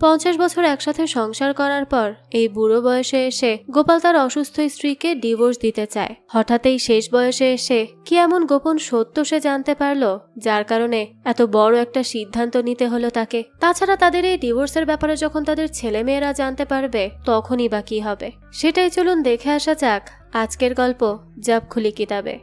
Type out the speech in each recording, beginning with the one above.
50 বছর একসাথে সংসার করার পর এই বুড়ো বয়সে এসে গোপাল তার অসুস্থ স্ত্রীকে ডিভোর্স দিতে চায়। হঠাৎই শেষ বয়সে এসে কি এমন গোপন সত্য সে জানতে পারলো যার কারণে এত বড় একটা সিদ্ধান্ত নিতে হলো তাকে। তাছাড়া তাদের এই ডিভোর্সের ব্যাপারে যখন তাদের ছেলেমেয়েরা জানতে পারবে তখনই বা কি হবে, সেটাই চলুন দেখে আসা যাক আজকের গল্প জব খুলি কিতাবে।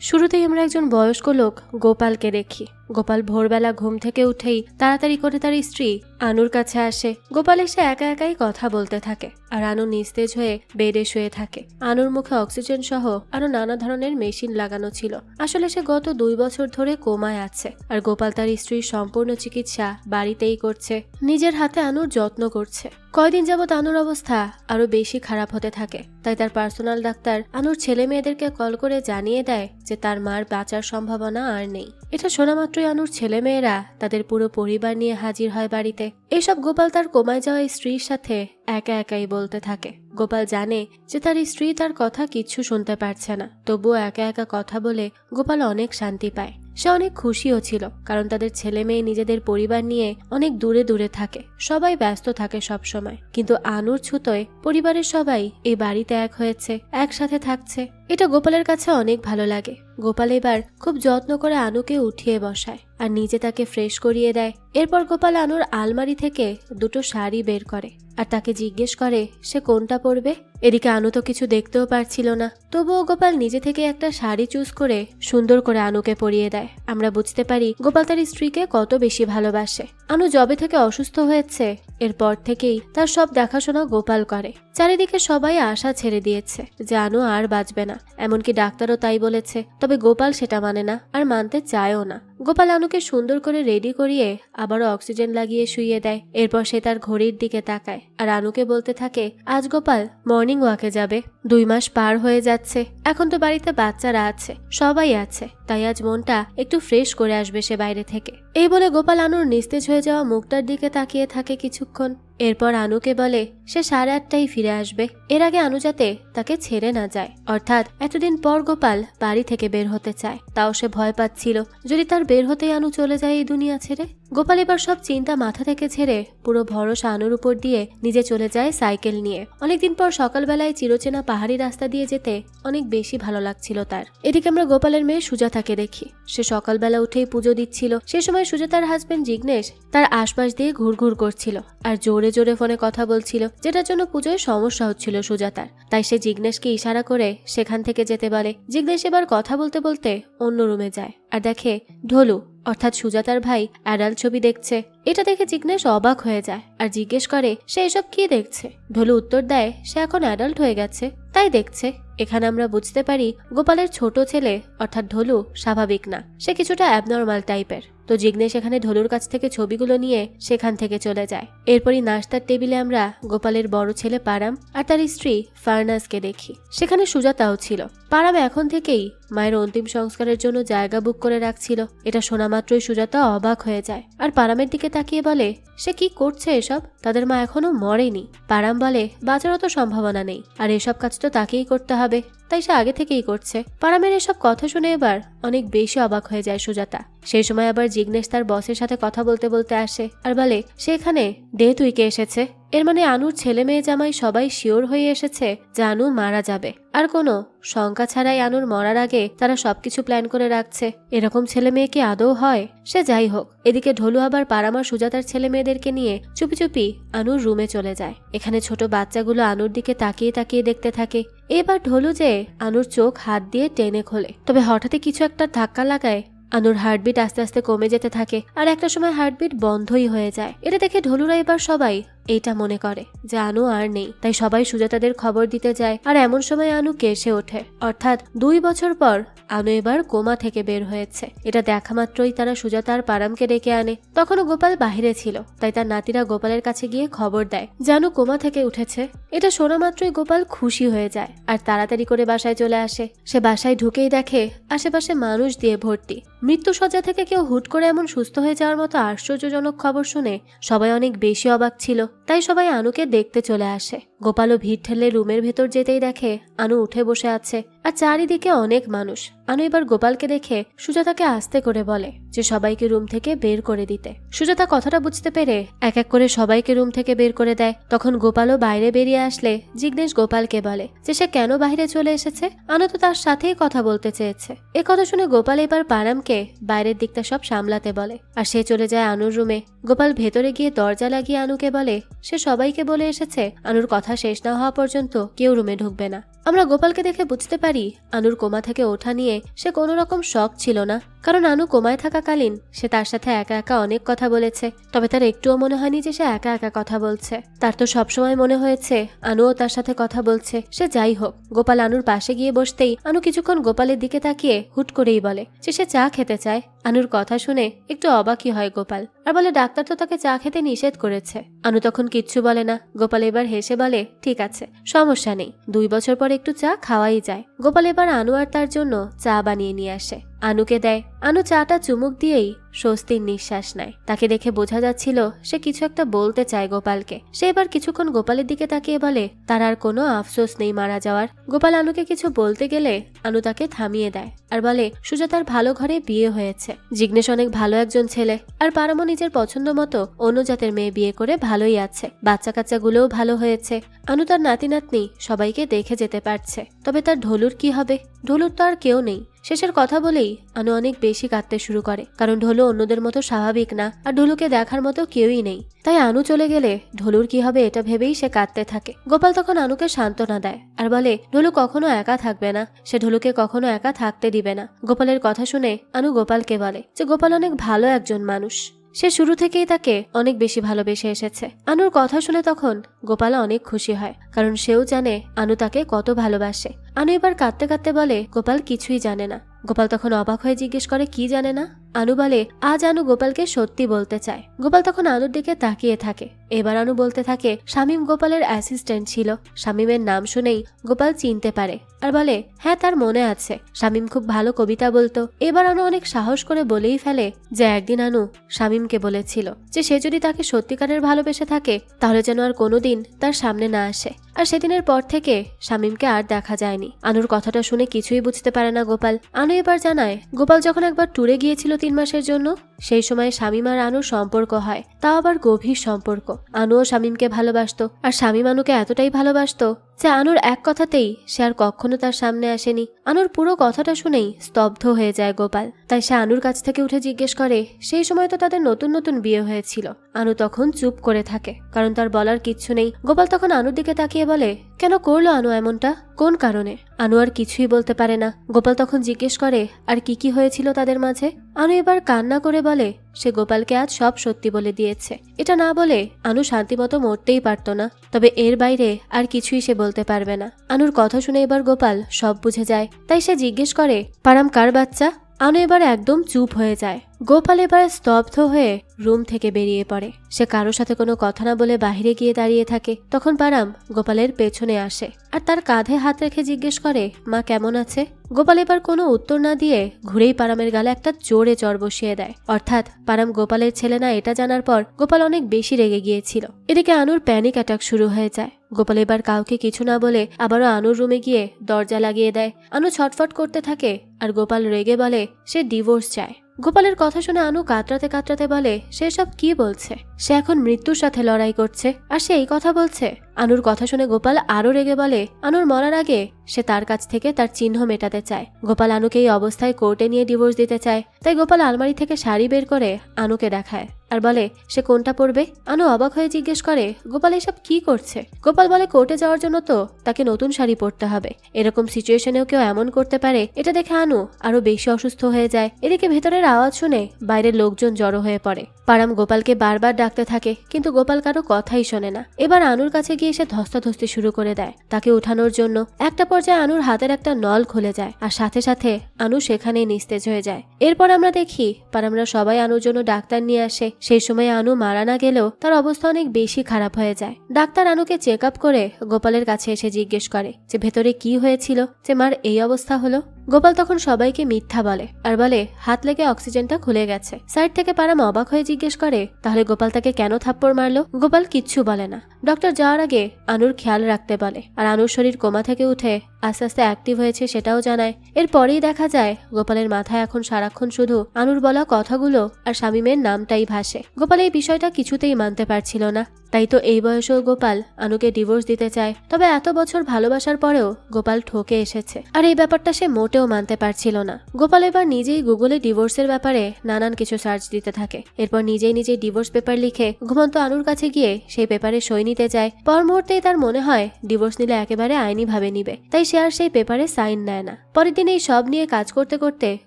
শুরুতেই আমরা একজন বয়স্ক লোক গোপালকে দেখি। গোপাল ভোরবেলা ঘুম থেকে উঠেই তাড়াতাড়ি করে তার স্ত্রী আনুর কাছে আসে। গোপাল এসে একা একাই কথা বলতে থাকে আর আনু নিস্তেজ হয়ে বেডে শুয়ে থাকে। আনুর মুখে অক্সিজেন সহ আরো নানা ধরনের মেশিন লাগানো ছিল। আসলে সে গত 2 বছর ধরে কোমায় আছে আর গোপাল তার স্ত্রীর সম্পূর্ণ চিকিৎসা বাড়িতেই করছে, নিজের হাতে আনুর যত্ন করছে। কয়দিন যাবৎ আনুর অবস্থা আরো বেশি খারাপ হতে থাকে, তাই তার পার্সোনাল ডাক্তার আনুর ছেলে মেয়েদেরকে কল করে জানিয়ে দেয় যে তার মার বাঁচার সম্ভাবনা আর নেই। এটা শোনা মাত্রই আনুর ছেলে মেয়েরা তাদের পুরো পরিবার নিয়ে হাজির হয় বাড়িতে। এসব গোপাল তার কোমায় যাওয়া স্ত্রীর সাথে একা একাই বলতে থাকে। গোপাল জানে যে তার স্ত্রী তার কথা কিচ্ছু শুনতে পারছে না, তবুও একা একা কথা বলে গোপাল অনেক শান্তি পায়। সে অনেক খুশিও ছিল, কারণ তাদের ছেলে মেয়ে নিজেদের পরিবার নিয়ে অনেক দূরে দূরে থাকে, সবাই ব্যস্ত থাকে সব সময়। কিন্তু আনুর ছুতোয় পরিবারের সবাই এই বাড়িতে এক হয়েছে, একসাথে থাকছে। এটা গোপালের কাছে অনেক ভালো লাগে। গোপাল এবার খুব যত্ন করে আনুকে উঠিয়ে বসায় আর নিজে তাকে ফ্রেশ করিয়ে দেয়। এরপর গোপাল আনুর আলমারি থেকে 2টো শাড়ি বের করে আর তাকে জিজ্ঞেস করে সে কোনটা পরবে। এদিকে আনু তো কিছু দেখতেও পারছিল না, তবুও গোপাল নিজে থেকে একটা শাড়ি চুজ করে সুন্দর করে আনুকে পরিয়ে দেয়। আমরা বুঝতে পারি গোপাল তার স্ত্রীকে কত বেশি ভালোবাসে। আনু যবে থেকে অসুস্থ হয়েছে এরপর থেকেই তার সব দেখাশোনা গোপাল করে। চারিদিকে সবাই আশা ছেড়ে দিয়েছে যে আনু আর বাঁচবে না, এমনকি ডাক্তারও তাই বলেছে। তবে গোপাল সেটা মানে না আর মানতে চায়ও না। গোপাল আনুকে সুন্দর করে রেডি করিয়ে আবারও অক্সিজেন লাগিয়ে শুইয়ে দেয়। এরপর সে তার ঘড়ির দিকে তাকায় আর আনুকে বলতে থাকে, আজ গোপাল মর্নিং ওয়াকে যাবে। 2 মাস পার হয়ে যাচ্ছে, এখন তো বাড়িতে বাচ্চারা আছে, সবাই আছে, তাই আজ মনটা একটু ফ্রেশ করে আসবে সে বাইরে থেকে। এই বলে গোপাল আনুর নিস্তেজ হয়ে যাওয়া মুখটার দিকে তাকিয়ে থাকে কিছুক্ষণ। এরপর আনুকে বলে সে 8:30টায় ফিরে আসবে, এর আগে আনু যাতে তাকে ছেড়ে না যায়। অর্থাৎ এতদিন পর গোপাল বাড়ি থেকে বের হতে চায়, তাও সে ভয় পাচ্ছিল যদি তার বের হতেই আনু চলে যায় এই দুনিয়া ছেড়ে। গোপাল এবার সব চিন্তা মাথা থেকে ছেড়ে পুরো ভরসা আনুর উপর দিয়ে নিজে চলে যায় সাইকেল নিয়ে। অনেকদিন পর সকালবেলায় চিরচেনা পাহাড়ি রাস্তা দিয়ে যেতে অনেক বেশি ভালো লাগছিল তার। এদিকে আমরা গোপালের মেয়ে সুজাতাকে দেখি। সে সকালবেলা উঠেই পুজো দিচ্ছিল। সে সময় সুজাতার হাজবেন্ড জিগ্নেশ তার আশপাশ দিয়ে ঘুরঘুর করছিল আর জোরে জোরে ফোনে কথা বলছিল, যেটার জন্য পুজোয় সমস্যা হচ্ছিল সুজাতার। তাই সে জিগ্নেশকে ইশারা করে সেখান থেকে যেতে বলে। জিগ্নেশ এবার কথা বলতে বলতে অন্য রুমে যায় আর দেখে ঢোলু অর্থাৎ সুজাতার ভাই অ্যাডাল্ট ছবি দেখছে। এটা দেখে জিগ্নেশ অবাক হয়ে যায় আর জিজ্ঞেস করে সে এসব কি দেখছে। ঢোলু উত্তর দেয় সে এখন অ্যাডাল্ট হয়ে গেছে তাই দেখছে। এখানে আমরা বুঝতে পারি গোপালের ছোট ছেলে অর্থাৎ ঢোলু স্বাভাবিক না, সে কিছুটা অ্যাবনর্মাল টাইপের। তো জিগ্নেশ এখানে ঢোলুর কাছ থেকে ছবিগুলো নিয়ে সেখান থেকে চলে যায়। এরপরই নাস্তার টেবিলে আমরা গোপালের বড় ছেলে পারাম আর তার স্ত্রী ফারনাজকে দেখি। সেখানে সুজাতাও ছিল। পারাম এখন থেকেই মায়ের অন্তিম সংস্কারের জন্য জায়গা বুক করে রাখছিল। এটা শোনা মাত্রই সুজাতা অবাক হয়ে যায় আর পারামের দিকে তাকিয়ে বলে সে কি করছে এসব, তাদের মা এখনো মরেনি। পারাম বলে বাঁচারও তো সম্ভাবনা নেই আর এসব কাজ তো তাকেই করতে হবে, তাই সে আগে থেকেই করছে। পারামের এসব কথা শুনে এবার অনেক বেশি অবাক হয়ে যায় সুজাতা। সেই সময় আবার জিগ্নেশ তার বসের সাথে কথা বলতে বলতে আসে আর বলে সে এখানে ডেথ উইকে এসেছে। এর মানে আনুর ছেলে মেয়ে জামাই সবাই শিওর হয়ে এসেছে যে আনু মারা যাবে আর কোনো শঙ্কা ছাড়াই আনুর মরার আগে তারা সবকিছু প্ল্যান করে রাখছে। এরকম ছেলে মেয়ে কি আদৌ হয়? সে যাই হোক, এদিকে ঢোলু আবার পারামার সুজাতার ছেলে মেয়েদেরকে নিয়ে চুপি চুপি আনুর রুমে চলে যায়। এখানে ছোট বাচ্চাগুলো আনুর দিকে তাকিয়ে তাকিয়ে দেখতে থাকে। এবার ঢোলু যে আনুর চোখ হাত দিয়ে টেনে খোলে, তবে হঠাৎই কিছু একটা ধাক্কা লাগায় আনুর হার্টবিট আস্তে আস্তে কমে যেতে থাকে আর একটা সময় হার্টবিট বন্ধই হয়ে যায়। এটা দেখে ঢোলুরা এবার সবাই এইটা মনে করে যে আনু আর নেই, তাই সবাই সুজাতাদের খবর দিতে যায়। আর এমন সময় আনু কেসে ওঠে, অর্থাৎ 2 বছর পর আনু এবার কোমা থেকে বের হয়েছে। এটা দেখা মাত্রই তারা সুজাতা আর পারামকে ডেকে আনে। তখনও গোপাল বাহিরে ছিল, তাই তার নাতিরা গোপালের কাছে গিয়ে খবর দেয় যে আনু কোমা থেকে উঠেছে। এটা শোনা মাত্রই গোপাল খুশি হয়ে যায় আর তাড়াতাড়ি করে বাসায় চলে আসে। সে বাসায় ঢুকেই দেখে আশেপাশে মানুষ দিয়ে ভর্তি। মৃত্যুশয্যা থেকে কেউ হুট করে এমন সুস্থ হয়ে যাওয়ার মতো আশ্চর্যজনক খবর শুনে সবাই অনেক বেশি অবাক ছিল, তাই সবাই আনুকে দেখতে চলে আসে। গোপালও ভিড় ঠেলে রুমের ভেতর যেতেই দেখে আনু উঠে বসে আছে আর চারিদিকে অনেক মানুষ। আনু এবার গোপালকে দেখে সুজাতাকে আস্তে করে বলে যে সবাইকে রুম থেকে বের করে দিতে। সুজাতা কথাটা বুঝতে পেরে এক এক করে সবাইকে রুম থেকে বের করে দেয়। তখন গোপালও বাইরে বেরিয়ে আসলে জিগ্নেশ গোপালকে বলে যে সে কেন বাইরে চলে এসেছে, আনু তো তার সাথেই কথা বলতে চেয়েছে। এ কথা শুনে গোপাল এবার পারামকে বাইরের দিকটা সব সামলাতে বলে আর সে চলে যায় আনুর রুমে। গোপাল ভেতরে গিয়ে দরজা লাগিয়ে আনুকে বলে সে সবাইকে বলে এসেছে আনুর কথা শেষ না হওয়া পর্যন্ত কেউ রুমে ঢুকবে না। আমরা গোপালকে দেখে বুঝতে পারি আনুর কোমা থেকে ওঠা নিয়ে সে কোনো রকম শখ ছিল না, কারণ আনু কোমায় থাকাকালীন সে তার সাথে একা একা অনেক কথা বলেছে। তবে তার একটুও মনে হয়নি যে সে একা একা কথা বলছে, তার তো সবসময় মনে হয়েছে আনুও তার সাথে কথা বলছে। সে যাই হোক, গোপাল আনুর পাশে গিয়ে বসতেই আনু কিছুক্ষণ গোপালের দিকে তাকিয়ে হুট করেই বলে যে সে চা খেতে চায়। আনুর কথা শুনে একটু অবাকই হয় গোপাল আর বলে ডাক্তার তো তাকে চা খেতে নিষেধ করেছে। আনু তখন কিচ্ছু বলে না। গোপাল এবার হেসে বলে ঠিক আছে, সমস্যা নেই, 2 বছর পর একটু চা খাওয়াই যায়। গোপাল এবার আনু আর তার জন্য চা বানিয়ে নিয়ে আসে, আনুকে দেয়। আনু চাটা চুমুক দিয়েই স্বস্তির নিঃশ্বাস নেয়। তাকে দেখে বোঝা যাচ্ছিল সে কিছু একটা বলতে চায় গোপালকে। সে এবার কিছুক্ষণ গোপালের দিকে তাকিয়ে বলে তার আর কোনো আফসোস নেই মারা যাওয়ার। গোপাল আনুকে কিছু বলতে গেলে আনু তাকে থামিয়ে দেয় আর বলে সুজাতার ভালো ঘরে বিয়ে হয়েছে, জিগ্নেশ অনেক ভালো একজন ছেলে আর পারমও নিজের পছন্দ মতো অন্য জাতের মেয়ে বিয়ে করে ভালোই আছে, বাচ্চা কাচ্চাগুলোও ভালো হয়েছে। আনু তার নাতি নাতনি সবাইকে দেখে যেতে পারছে। তবে তার ঢোলুর কি হবে? ঢোলুর তো আর কেউ নেই। শেষের কথা বলেই আনু অনেক বেশি কাঁদতে শুরু করে, কারণ ঢোলু অন্যদের মতো স্বাভাবিক না আর ঢোলুকে দেখার মতো কেউই নেই। তাই আনু চলে গেলে ঢোলুর কি হবে এটা ভেবেই সে কাঁদতে থাকে। গোপাল তখন আনুকে সান্ত্বনা দেয় আর বলে ঢোলু কখনো একা থাকবে না, সে ঢোলুকে কখনো একা থাকতে দিবে না। গোপালের কথা শুনে আনু গোপালকে বলে যে গোপাল অনেক ভালো একজন মানুষ, সে শুরু থেকেই তাকে অনেক বেশি ভালোবেসে এসেছে। আনুর কথা শুনে তখন গোপাল অনেক খুশি হয়, কারণ সেও জানে আনু তাকে কত ভালোবাসে। আনু এবার কাঁদতে কাঁদতে বলে গোপাল কিছুই জানে না। গোপাল তখন অবাক হয়ে জিজ্ঞেস করে কি জানে না? আনু বলে আজ আনু গোপালকে সত্যি বলতে চায়। গোপাল তখন আনুর দিকে তাকিয়ে থাকে। এবার আনু বলতে থাকে শামীম গোপালের অ্যাসিস্ট্যান্ট ছিল। শামীমের নাম শুনেই গোপাল চিনতে পারে আর বলে হ্যাঁ তার মনে আছে, শামীম খুব ভালো কবিতা বলতো। এবার আনু অনেক সাহস করে বলেই ফেলে যে একদিন আনু শামীমকে বলেছিল যে সে যদি তাকে সত্যিকারের ভালোবেসে থাকে তাহলে যেন আর কোনোদিন তার সামনে না আসে। আর সেদিনের পর থেকে শামীমকে আর দেখা যায়নি। আনুর কথাটা শুনে কিছুই বুঝতে পারে না গোপাল। আনু এবার জানায় গোপাল যখন একবার ট্যুরে গিয়েছিল 3 মাসের জন্য, সেই সময় শামীম আর আনুর সম্পর্ক হয়, তাও আবার গভীর সম্পর্ক। আনুও শামীমকে ভালোবাসতো আর শামীম আনুকে এতটাই ভালোবাসতো যে আনুর এক কথাতেই সে আর কখনো তার সামনে আসেনি। আনুর পুরো কথাটা শুনেই স্তব্ধ হয়ে যায় গোপাল। তাই সে আনুর কাছ থেকে উঠে জিজ্ঞেস করে সেই সময় তো তাদের নতুন নতুন বিয়ে হয়েছিল। আনু তখন চুপ করে থাকে, কারণ তার বলার কিচ্ছু নেই। গোপাল তখন আনুর দিকে তাকিয়ে বলে কেন করলো আনু এমনটা, কোন কারণে? আনু আর কিছুই বলতে পারে না। গোপাল তখন জিজ্ঞেস করে আর কি কি হয়েছিল তাদের মাঝে। আনু এবার কান্না করে বলে সে গোপালকে আজ সব সত্যি বলে দিয়েছে। এটা না বলে আনু শান্তিমতো মরতেই পারত না, তবে এর বাইরে আর কিছুই সে বলতে পারবে না। আনুর কথা শুনে এবার গোপাল সব বুঝে যায়। তাই সে জিজ্ঞেস করে পারাম কার বাচ্চা? আনু এবার একদম চুপ হয়ে যায়। গোপাল এবার স্তব্ধ হয়ে রুম থেকে বেরিয়ে পড়ে। সে কারোর সাথে কোনো কথা না বলে বাহিরে গিয়ে দাঁড়িয়ে থাকে। তখন পারাম গোপালের পেছনে আসে আর তার কাঁধে হাত রেখে জিজ্ঞেস করে মা কেমন আছে? গোপাল এবার কোনো উত্তর না দিয়ে ঘুরেই পারামের গালে একটা জোরে চড় বসিয়ে দেয়। অর্থাৎ পারাম গোপালের ছেলে না এটা জানার পর গোপাল অনেক বেশি রেগে গিয়েছিল। এদিকে আনুর প্যানিক অ্যাটাক শুরু হয়ে যায়। গোপাল এবার কাউকে কিছু না বলে আবারও আনুর রুমে গিয়ে দরজা লাগিয়ে দেয়। আনু ছটফট করতে থাকে আর গোপাল রেগে বলে সে ডিভোর্স চায়। গোপালের কথা শুনে আনু কাতরাতে কাতরাতে বলে সে সব কি বলছে? সে এখন মৃত্যুর সাথে লড়াই করছে আর সে এই কথা বলছে। আনুর কথা শুনে গোপাল আরো রেগে বলে আনুর মরার আগে সে তার কাছ থেকে তার চিহ্ন মেটাতে চায়। গোপাল আনুকে এই অবস্থায় কোর্টে নিয়ে ডিভোর্স দিতে চায়। তাই গোপাল আলমারি থেকে শাড়ি বের করে আনুকে দেখায় আর বলে সে কোনটা পরবে। আনু অবাক হয়ে জিজ্ঞেস করে গোপাল এসব কি করছে? গোপাল বলে কোর্টে যাওয়ার জন্য তো তাকে নতুন শাড়ি পরতে হবে, এরকম সিচুয়েশনেও কেউ এমন করতে পারে। এটা দেখে আনু আরো বেশি অসুস্থ হয়ে যায়। এদিকে ভেতরের আওয়াজ শুনে বাইরের লোকজন জড়ো হয়ে পড়ে। পারাম গোপালকে বারবার ডাকতে থাকে, কিন্তু গোপাল কারো কথাই শোনে না। এবার আনুর কাছে গিয়ে সে ধস্তাধস্তি শুরু করে দেয় তাকে উঠানোর জন্য। একটা পর্যায়ে আনুর হাতের একটা নল খুলে যায় আর সাথে সাথে আনু সেখানেই নিস্তেজ হয়ে যায়। এরপর আমরা দেখি পারামরা সবাই আনুর জন্য ডাক্তার নিয়ে আসে। সেই সময় আনু মারা না গেলেও তার অবস্থা অনেক বেশি খারাপ হয়ে যায়। ডাক্তার আনুকে চেক আপ করে গোপালের কাছে এসে জিজ্ঞেস করে যে ভেতরে কি হয়েছিল যে মার এই অবস্থা হলো। গোপাল তখন সবাইকে মিথ্যা বলে আর বলে হাত লেগে অক্সিজেনটা খুলে গেছে। সাইড থেকে পারাম অবাক হয়ে জিজ্ঞেস করে তাহলে গোপাল তাকে কেন থাপ্পড় মারলো। গোপাল কিচ্ছু বলে না। ডক্টর যাওয়ার আগে আনুর খেয়াল রাখতে বলে আর আনুর শরীর কোমা থেকে উঠে আস্তে আস্তে অ্যাক্টিভ হয়েছে সেটাও জানায়। এরপরেই দেখা যায় গোপালের মাথায় এখন সারাক্ষণ শুধু আনুর বলা কথাগুলো আর শামীমের নামটাই ভাসে। গোপাল এই বিষয়টা কিছুতেই মানতে পারছিল না। তাই তো এই বয়সেও গোপাল আনুকে ডিভোর্স দিতে চায়। তবে এত বছর ভালোবাসার পরেও গোপাল ঠকে এসেছে আর এই ব্যাপারটা সে মোটেও মানতে পারছিল না। গোপাল এবার নিজেই গুগলে ডিভোর্সের ব্যাপারে নানান কিছু সার্চ দিতে থাকে। এরপর নিজেই ডিভোর্স পেপার লিখে ঘুমন্ত আনুর কাছে গিয়ে সেই পেপারে সই নিতে যায়। পর মুহূর্তেই তার মনে হয় ডিভোর্স নিলে একেবারে আইনি ভাবে নিবে, তাই সে আর সেই পেপারে সাইন নেয় না। পরের দিন এই সব নিয়ে কাজ করতে করতে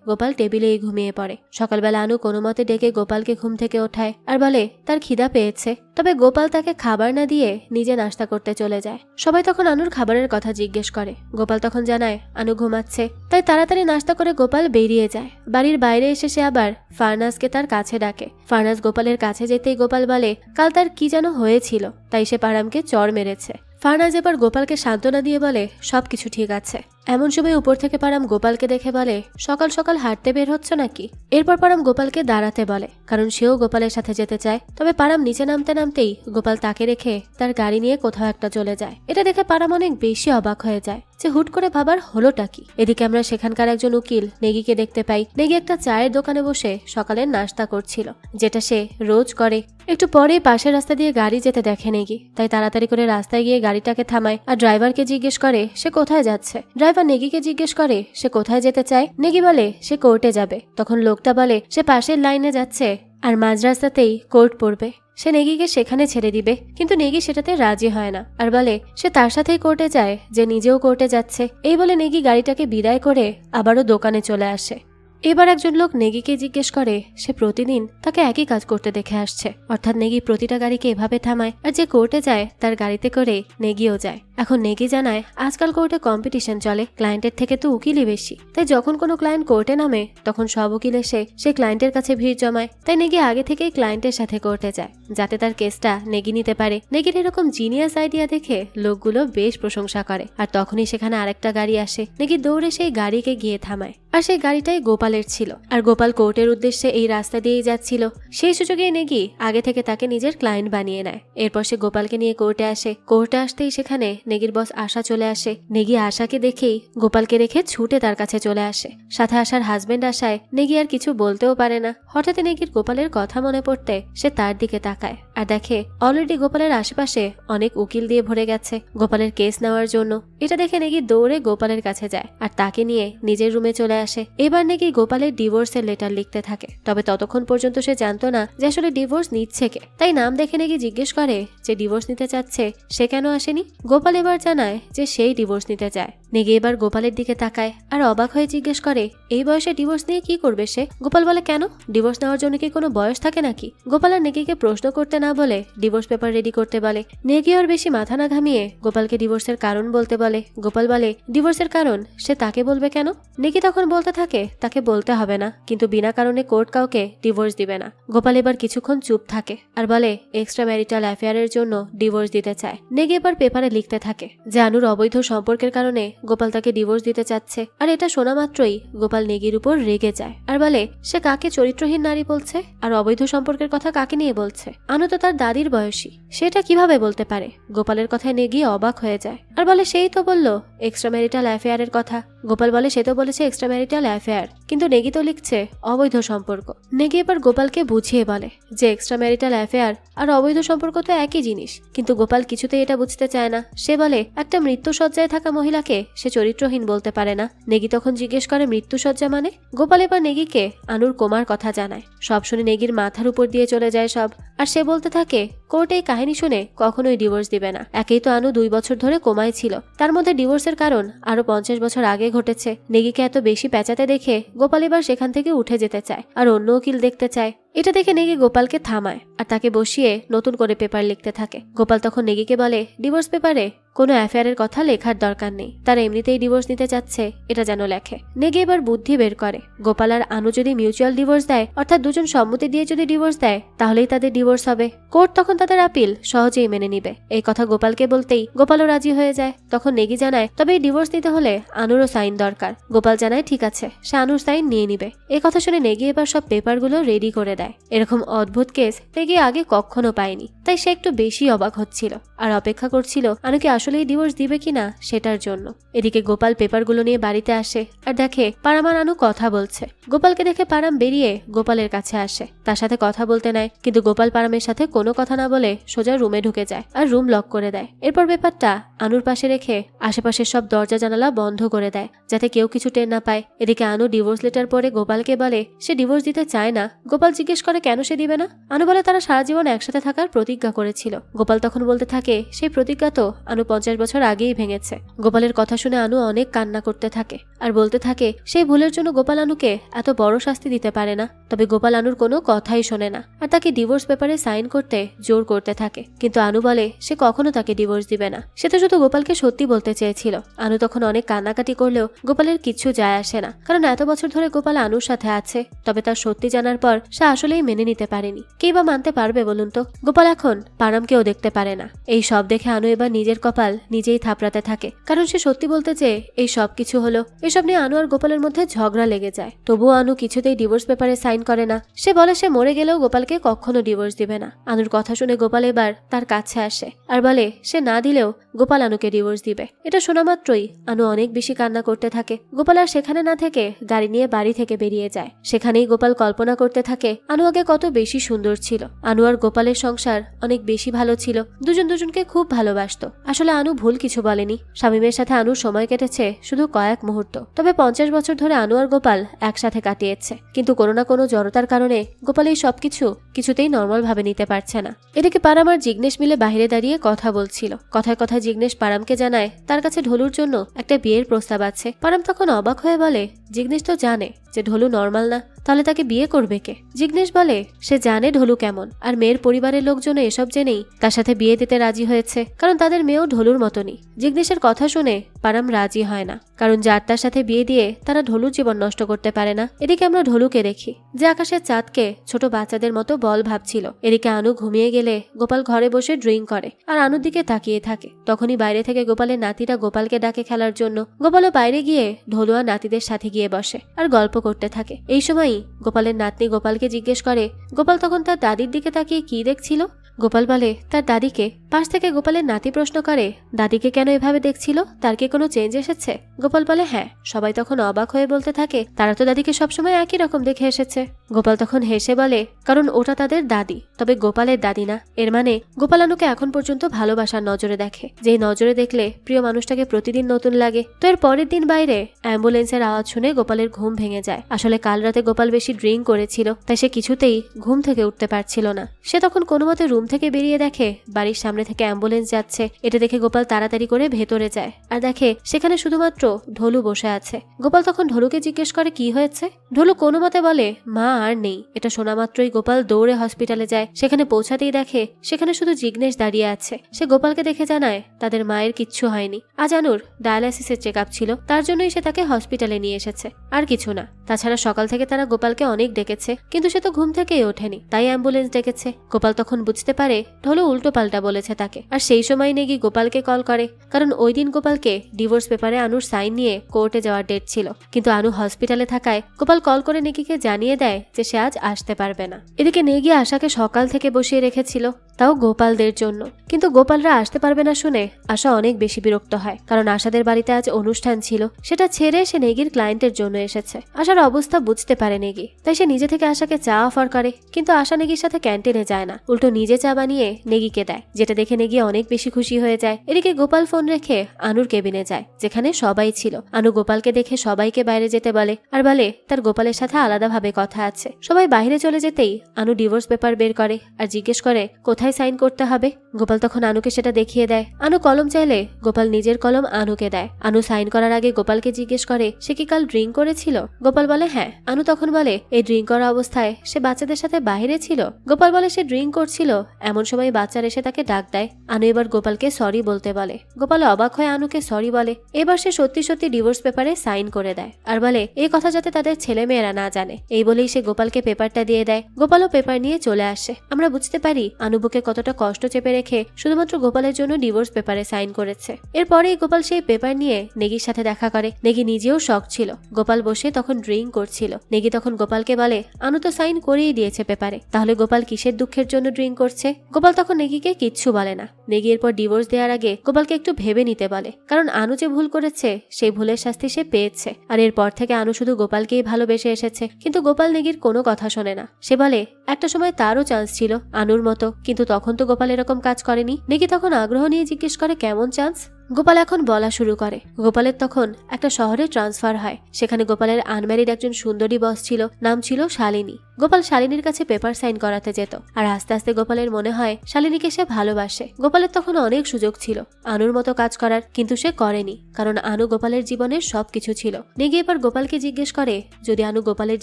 গোপাল টেবিলেই ঘুমিয়ে পড়ে। সকালবেলা আনু কোনো মতে ডেকে গোপালকে ঘুম থেকে ওঠায় আর বলে তার খিদা পেয়েছে। তবে গোপাল তাকে খাবার না দিয়ে নিজে নাস্তা করতে চলে যায়। সবাই তখন আনুর খাবারের কথা জিজ্ঞেস করে। গোপাল তখন জানায় আনু ঘুমাচ্ছে। তাই তাড়াতাড়ি নাস্তা করে গোপাল বেরিয়ে যায়। বাড়ির বাইরে এসে সে আবার ফারনাসকে তার কাছে ডাকে। ফারনাস গোপালের কাছে যেতেই গোপাল বলে কাল তার কি যেন হয়েছিল, তাই সে পারামকে চড় মেরেছে। ফারনাস এবার গোপালকে সান্ত্বনা দিয়ে বলে সবকিছু ঠিক আছে। এমন সময় উপর থেকে পারাম গোপালকে দেখে বলে সকাল সকাল হাঁটতে বের হচ্ছে নাকি। এরপর পারাম গোপালকে দাঁড়াতে বলে কারণ সেও গোপালের সাথে যেতে চায়। তবে পারাম নিচে নামতে নামতেই গোপাল তাকে রেখে তার গাড়ি নিয়ে কোথাও একটা চলে যায়। এটা দেখে পারাম অনেক বেশি অবাক হয়ে যায় যে হুট করে ভাবার হলোটা কি। এদিকে আমরা সেখানকার একজন উকিল নেগিকে দেখতে পাই। নেগি একটা চায়ের দোকানে বসে সকালের নাস্তা করছিল, যেটা সে রোজ করে। একটু পরে পাশের রাস্তা দিয়ে গাড়ি যেতে দেখে নেগি, তাই তাড়াতাড়ি করে রাস্তায় গিয়ে গাড়িটাকে থামায় আর ড্রাইভারকে জিজ্ঞেস করে সে কোথায় যাচ্ছে। ড্রাইভার নেগিকে জিজ্ঞেস করে সে কোথায় যেতে চায়। নেগি বলে সে কোর্টে যাবে। তখন লোকটা বলে সে পাশের লাইনে যাচ্ছে আর মাঝ রাস্তাতেই কোর্ট পড়বে, সে নেগিকে সেখানে ছেড়ে দিবে। কিন্তু নেগি সেটাতে রাজি হয় না আর বলে সে তার সাথেই কোর্টে যায়, যে নিজেও কোর্টে যাচ্ছে। এই বলে নেগি গাড়িটাকে বিদায় করে আবারও দোকানে চলে আসে। এবার একজন লোক নেগিকে জিজ্ঞেস করে সে প্রতিদিন তাকে একই কাজ করতে দেখে আসছে, অর্থাৎ নেগি প্রতিটা গাড়িকে এভাবে থামায় আর যে কোর্টে যায় তার গাড়িতে করে নেগিও যায়। এখন নেগি জানায় আজকাল কোর্টে কম্পিটিশন চলে, ক্লায়েন্টের থেকে তো উকিলই বেশি। তাই যখন কোনো ক্লায়েন্ট কোর্টে নামে তখন সব উকিল এসে সে ক্লায়েন্টের কাছে ভিড় জমায়। তাই নেগি আগে থেকেই ক্লায়েন্টের সাথে কোর্টে যায় যাতে তার কেসটা নেগি নিতে পারে। নেগির এরকম জিনিয়াস আইডিয়া দেখে লোকগুলো বেশ প্রশংসা করে। আর তখনই সেখানে আরেকটা গাড়ি আসে। নেগি দৌড়ে সেই গাড়িকে গিয়ে থামায় আর সেই গাড়িটাই গোপালের ছিল। আর গোপাল কোর্টের উদ্দেশ্যে এই রাস্তা দিয়েই যাচ্ছিল। সেই সুযোগে নেগি আগে থেকে তাকে নিজের ক্লায়েন্ট বানিয়ে নেয়। এরপর সে গোপালকে নিয়ে কোর্টে আসে। কোর্টে আসতেই সেখানে নেগির বস আশা চলে আসে। নেগি আশাকে দেখেই গোপালকে রেখে ছুটে তার কাছে চলে আসে। সাথে আশার হাজবেন্ড আশায় নেগি আর কিছু বলতেও পারে না। হঠাৎ নেগির গোপালের কথা মনে পড়তে সে তার দিকে তাকায় আর দেখে অলরেডি গোপালের আশেপাশে অনেক উকিল দিয়ে ভরে গেছে গোপালের কেস নেওয়ার জন্য। এটা দেখে নেগি দৌড়ে গোপালের কাছে যায় আর তাকে নিয়ে নিজের রুমে চলে আসে। এবার নেগি গোপালের ডিভোর্সের লেটার লিখতে থাকে। তবে ততক্ষণ পর্যন্ত সে জানতো না যে আসলে ডিভোর্স নিচ্ছে কে। তাই নাম দেখে নেগি জিজ্ঞেস করে যে ডিভোর্স নিতে চাচ্ছে সে কেন আসেনি। গোপাল এবার জানায় যে সেই ডিভোর্স নিতে চায়। নেগি এবার গোপালের দিকে তাকায় আর অবাক হয়ে জিজ্ঞেস করে এই বয়সে ডিভোর্স নিয়ে কি করবে সে। গোপাল বলে কেন, ডিভোর্স নেওয়ার জন্য কি কোনো বয়স থাকে নাকি। গোপাল আর নেগিকে প্রশ্ন করতে না বলে ডিভোর্স পেপার রেডি করতে বলে। নেগি আর বেশি মাথা না ঘামিয়ে গোপালকে ডিভোর্সের কারণ বলতে বলে। গোপাল বলে ডিভোর্সের কারণ সে তাকে বলবে কেন। নেগি তখন বলতে থাকে তাকে বলতে হবে না, কিন্তু বিনা কারণে কোর্ট কাউকে ডিভোর্স দিবে না। গোপাল এবার কিছুক্ষণ চুপ থাকে আর বলে এক্সট্রা ম্যারিটাল অ্যাফেয়ারের জন্য ডিভোর্স দিতে চায়। নেগি এবার পেপারে লিখতে থাকে যে আনুর অবৈধ সম্পর্কের কারণে গোপাল তাকে ডিভোর্স দিতে চাচ্ছে। আর এটা শোনা মাত্রই গোপাল নেগির উপর রেগে যায় আর বলে সে কাকে চরিত্রহীন নারী বলছে আর অবৈধ সম্পর্কের কথা কাকে নিয়ে বলছে। আনু তো তার দাদির বয়সী, সেটা কিভাবে বলতে পারে। গোপালের কথায় নেগি অবাক হয়ে যায় আর বলে সেই তো বলল এক্সট্রা ম্যারিটাল অ্যাফেয়ারের কথা। গোপাল বলে সে তো বলেছে এক্সট্রা ম্যারিটাল অ্যাফেয়ার, কিন্তু নেগি তো লিখছে অবৈধ সম্পর্ক। নেগি এবার গোপালকে বুঝিয়ে বলে যে এক্সট্রা ম্যারিটাল অ্যাফেয়ার আর অবৈধ সম্পর্ক তো একই জিনিস, কিন্তু গোপাল কিছুতেই এটা বুঝতে চায় না। সে বলে একটা মৃত্যুসজ্জায় থাকা মহিলাকে সে চরিত্রহীন বলতে পারে না। নেগি তখন জিজ্ঞেস করে মৃত্যুসজ্জা মানে। গোপাল এবার নেগিকে আনুর কোমার কথা জানায়। সব শুনে নেগির মাথার উপর দিয়ে চলে যায় সব। আর সে বলতে থাকে কোর্ট এই কাহিনী শুনে কখনোই ডিভোর্স দিবে না। একেই তো আনু 2 বছর ধরে কোমায় ছিল, তার মধ্যে ডিভোর্সের কারণ আরো 50 বছর আগে ঘটেছে। নেগিকে এত বেশি পেঁচাতে দেখে গোপাল এবার সেখান থেকে উঠে যেতে চায় আর অন্য উকিল দেখতে চায়। এটা দেখে নেগি গোপালকে থামায় আর তাকে বসিয়ে নতুন করে পেপার লিখতে থাকে। গোপাল তখন নেগিকে বলে, ডিভোর্স পেপারে কোনো অ্যাফেয়ারের কথা লেখার দরকার নেই, তারা এমনিতেই ডিভোর্স নিতে চাচ্ছে, এটা যেন লেখে। নেগি এবার বুদ্ধি বের করে, গোপাল আর আনু যদি মিউচুয়াল ডিভোর্স দেয়, অর্থাৎ দুজন সম্মতি দিয়ে যদি ডিভোর্স দেয়, তাহলেই তাদের ডিভোর্স হবে। কোর্ট তখন তাদের আপিল সহজেই মেনে নিবে। এই কথা গোপালকে বলতেই গোপালও রাজি হয়ে যায়। তখন নেগি জানায়, তবে এই ডিভোর্স নিতে হলে আনুরও সাইন দরকার। গোপাল জানায় ঠিক আছে, সে আনুর সাইন নিয়ে নিবে। এই কথা শুনে নেগি এবার সব পেপারগুলো রেডি করে দেয়। এরকম অদ্ভুত কেস নেগি আগে কখনো পায়নি, তাই সে একটু বেশি অবাক হচ্ছিল আর অপেক্ষা করছিল আনুকে আসলেই ডিভোর্স দিবে কিনা সেটার জন্য। এদিকে গোপাল পেপারগুলো নিয়ে বাড়িতে আসে আর দেখে পারাম আর আনু কথা বলছে। গোপালকে দেখে পারাম বেরিয়ে গোপালের কাছে আসে, তার সাথে কথা বলতে নেয়, কিন্তু গোপাল পারামের সাথে কোনো কথা না বলে সোজা রুমে ঢুকে যায় আর রুম লক করে দেয়। এরপর পেপারটা আনুর পাশে রেখে আশেপাশের সব দরজা জানালা বন্ধ করে দেয়, যাতে কেউ কিছু টের না পায়। এদিকে আনু ডিভোর্স লেটার পরে গোপালকে বলে সে ডিভোর্স দিতে চায় না। গোপাল জিজ্ঞেস করে কেন সে দিবে না। আনু বলে তারা সারা জীবন একসাথে থাকার প্রতিজ্ঞা করেছিল। গোপাল তখন বলতে থাকে সেই প্রতিজ্ঞা তো আনু 50 বছর আগেই ভেঙেছে। গোপালের কথা শুনে আনু অনেক কান্না করতে থাকে আর বলতে থাকে সেই ভুলের জন্য গোপাল আনুকে এত বড় শাস্তি দিতে পারে না। তবে গোপাল আনুর কোনো কথাই শোনে না আর তাকে ডিভোর্স পেপারে সাইন করতে জোর করতে থাকে, কিন্তু আনু বলে সে কখনো তাকে ডিভোর্স দিবে না। সে তো শুধু গোপালকে সত্যি বলতে চেয়েছিল। আনু তখন অনেক কান্নাকাটি করলেও গোপালের কিচ্ছু যায় আসে না, কারণ এত বছর ধরে গোপাল আনুর সাথে আছে। তবে তার সত্যি জানার পর সে আসলেই মেনে নিতে পারেনি। কে বা মানতে পারবে বলুন তো। গোপাল এখন পারামকেও দেখতে পারে না। এই সব দেখে আনু এবার নিজের কপাল নিজেই থাপড়াতে থাকে, কারণ সে সত্যি বলতে চেয়ে এই সব কিছু হলো। এসব নিয়ে আনু আর গোপালের মধ্যে ঝগড়া লেগে যায়। তবুও আনু কিছুতেই ডিভোর্স পেপারে সাইন করে না। সে বলে সে মরে গেলেও গোপালকে কখনো ডিভোর্স দিবে না। আনুর কথা শুনে গোপাল এবার তার কাছে আসে আর বলে সে না দিলেও গোপাল আনুকে ডিভোর্স দিবে। এটা শোনা মাত্রই আনু অনেক বেশি কান্না করতে থাকে। গোপাল আর সেখানে না থেকে গাড়ি নিয়ে বাড়ি থেকে বেরিয়ে যায়। সেখানেই গোপাল কল্পনা করতে থাকে আনু আগে কত বেশি সুন্দর ছিল। আনু আর গোপালের সংসার অনেক বেশি ভালো ছিল, দুজন দুজনকে খুব ভালোবাসতো। আসলে আনু ভুল কিছু বলেনি। শামীমের সাথে আনুর সময় কেটেছে শুধু কয়েক মুহূর্ত, তবে 50 বছর ধরে আনু আর গোপাল একসাথে কাটিয়েছে। কিন্তু কোনো না কোনো জড়তার কারণে গোপাল এই সবকিছু কিছুতেই নর্মাল ভাবে নিতে পারছে না। এদিকে পারাম আর জিগ্নেশ মিলে বাইরে দাঁড়িয়ে কথা বলছিল। কথায় কথায় জিগ্নেশ পারামকে জানায় তার কাছে ঢোলুর জন্য একটা বিয়ের প্রস্তাব আছে। পারাম তখন অবাক হয়ে বলে জিগ্নেশ তো জানে যে ঢোলু নর্মাল না, তাহলে তাকে বিয়ে করবে কে। জিগ্নেশ বলে সে জানে ঢোলু কেমন, আর মেয়ের পরিবারের লোকজন এসব জেনেই তার সাথে বিয়ে দিতে রাজি হয়েছে, কারণ তাদের মেয়েও ঢোলুর মতনই। জিগ্নেশের কথা শুনে পারাম রাজি হয় না, কারণ যার তার সাথে বিয়ে দিয়ে তারা ঢোলুর জীবন নষ্ট করতে পারে না। এদিকে আমরা ঢোলুকে দেখি যে আকাশের চাঁদকে ছোট বাচ্চাদের মতো বল ভাবছিল। এদিকে আনু ঘুমিয়ে গেলে গোপাল ঘরে বসে ড্রিঙ্ক করে আর আনুর দিকে তাকিয়ে থাকে। তখনই বাইরে থেকে গোপালের নাতিরা গোপালকে ডাকে খেলার জন্য। গোপালও বাইরে গিয়ে ঢোলু আর নাতিদের সাথে গিয়ে বসে আর গল্প করতে থাকে। এই সময়ই গোপালের নাতনি গোপালকে জিজ্ঞেস করে। গোপাল তখন তার দাদির দিকে তাকিয়ে কি দেখছিল। গোপাল বলে তার দাদিকে। পাশ থেকে গোপালের নাতি প্রশ্ন করে দাদিকে কেন এভাবে দেখছিল, তার কি কোনো চেঞ্জ এসেছে। গোপাল বলে হ্যাঁ। সবাই তখন অবাক হয়ে বলতে থাকে তারা তো দাদিকে সবসময় একই রকম দেখে এসেছে। গোপাল তখন হেসে বলে কারণ ওটা তাদের দাদি, তবে গোপালের দাদি না। এর মানে গোপাল আনুকে এখন পর্যন্ত ভালোবাসার নজরে দেখে, যেই নজরে দেখলে প্রিয় মানুষটাকে প্রতিদিন নতুন লাগে। তো এর পরের দিন বাইরে অ্যাম্বুলেন্সের আওয়াজ শুনে গোপালের ঘুম ভেঙে যায়। আসলে কাল রাতে গোপাল বেশি ড্রিঙ্ক করেছিল, তাই সে কিছুতেই ঘুম থেকে উঠতে পারছিল না। সে তখন কোনো মতে রুম থেকে বেরিয়ে দেখে বাড়ির সামনে থেকে অ্যাম্বুলেন্স যাচ্ছে। এটা দেখে গোপাল তাড়াতাড়ি করে ভেতরে যায় আর দেখে সেখানে শুধুমাত্র ঢোলু বসে আছে। গোপাল তখন ঢোলুকে জিজ্ঞেস করে কি হয়েছে। ঢোলু কোনো মতে বলে মা আর নেই। এটা শোনা মাত্রই গোপাল দৌড়ে হসপিটালে যায়। সেখানে পৌঁছাতেই দেখে সেখানে শুধু জিগ্নেশ দাঁড়িয়ে আছে। সে গোপালকে দেখে জানায় তাদের মায়ের কিচ্ছু হয়নি। আজ আনুর ডায়ালাইসিসের চেক আপ ছিল, তার জন্যই সে তাকে হসপিটালে নিয়ে এসেছে, আর কিছু না। তাছাড়া সকাল থেকে তারা গোপালকে অনেক ডেকেছে, কিন্তু সে তো ঘুম থেকেই ওঠেনি, তাই অ্যাম্বুলেন্স ডেকেছে। গোপাল তখন বুঝতে পারে ঢোলু উল্টো পাল্টা বলেছে তাকে। আর সেই সময় নেগি গোপালকে কল করে, কারণ ওই দিন গোপালকে ডিভোর্স পেপারে আনুর সাইন নিয়ে কোর্টে যাওয়ার ডেট ছিল। কিন্তু আনু হসপিটালে থাকায় গোপাল কল করে নেগিকে জানিয়ে দেয় যে সে আজ আসতে পারবে না। এদিকে নেগি আশাকে সকাল থেকে বসিয়ে রেখেছিল, তাও গোপালদের জন্য। কিন্তু গোপালরা আসতে পারবে না শুনে আশা অনেক বেশি বিরক্ত হয়, কারণ আশাদের বাড়িতে আজ অনুষ্ঠান ছিল। সেটা ছেড়ে সে নেগির ক্লায়েন্টের জন্য এসেছে। আশার অবস্থা বুঝতে পারে নেগি, তাই সে নিজে থেকে আশাকে চা অফার করে। কিন্তু আশা নেগির সাথে ক্যান্টিনে যায় না, উল্টো নিজে চা বানিয়ে নেগিকে দেয়, যেটা দেখে নেগি অনেক বেশি খুশি হয়ে যায়। এদিকে গোপাল ফোন রেখে আনুর কেবিনে যায়, যেখানে সবাই ছিল। আনু গোপালকে দেখে সবাইকে বাইরে যেতে বলে আর বলে তার গোপালের সাথে আলাদাভাবে কথা আছে। আছে। সবাই বাইরে চলে যেতেই আনু ডিভোর্স পেপার বের করে আর জিজ্ঞেস করে কোথায় সাইন করতে হবে। গোপাল তখন আনুকে সেটা দেখিয়ে দেয়। আনু কলম চাইলে গোপাল নিজের কলম আনুকে দেয়। আনু সাইন করার আগে গোপালকে জিজ্ঞেস করে সে কি কাল ড্রিঙ্ক করেছিল। গোপাল বলে হ্যাঁ। আনু তখন বলে এই ড্রিঙ্ক করা অবস্থায় সে বাচ্চাদের সাথে বাইরে ছিল। গোপাল বলে সে ড্রিঙ্ক করছিল, এমন সময় বাচ্চারা এসে তাকে ডাক দেয়। আনু এবার গোপালকে সরি বলতে বলে। গোপাল অবাক হয়ে আনুকে সরি বলে। এবার সে সত্যি সত্যি ডিভোর্স পেপারে সাইন করে দেয় আর বলে এই কথা যাতে তাদের ছেলে মেয়েরা না জানে। এই বলেই সে গোপালকে পেপারটা দিয়ে দেয়। গোপালও পেপার নিয়ে চলে আসে। আমরা বুঝতে পারি আনু বুকে কতটা কষ্ট চেপে রেখে শুধুমাত্র গোপালের জন্য ডিভোর্স পেপারে সাইন করেছে। এরপরেই গোপাল সেই পেপার নিয়ে নেগির সাথে দেখা করে। নেগি নিজেও শক ছিল। গোপাল বসে তখন ড্রিঙ্ক করছিল। নেগি তখন গোপালকে বলে আনু তো সাইন করেই দিয়েছে পেপারে, তাহলে গোপাল কিসের দুঃখের জন্য ড্রিঙ্ক করছে। গোপাল তখন নেগিকে কিচ্ছু বলে না। নেগি এরপর ডিভোর্স দেওয়ার আগে গোপালকে একটু ভেবে নিতে বলে, কারণ আনু যে ভুল করেছে সেই ভুলের শাস্তি সে পেয়েছে। আর এরপর থেকে আনু শুধু গোপালকেই ভালোবেসে এসেছে। কিন্তু গোপাল নেগির কোনো কথা শোনে না। সে বলে একটা সময় তারও চান্স ছিল আনুর মতো, কিন্তু তখন তো গোপাল এরকম কাজ করেনি। নেগি তখন আগ্রহ নিয়ে জিজ্ঞেস করে কেমন চান্স। গোপাল এখন বলা শুরু করে। গোপালের তখন একটা শহরে ট্রান্সফার হয়। সেখানে গোপালের আনম্যারিড একজন সুন্দরী বস ছিল, নাম ছিল শালিনী। গোপাল শালিনীর কাছে পেপার সাইন করাতে যেত আর আস্তে আস্তে গোপালের মনে হয় শালিনীকে সে ভালোবাসে। গোপালের তখন অনেক সুযোগ ছিল আনুর মতো কাজ করার, কিন্তু সে করেনি, কারণ আনু গোপালের জীবনের সবকিছু ছিল। নেগি এবার গোপালকে জিজ্ঞেস করে যদি আনু গোপালের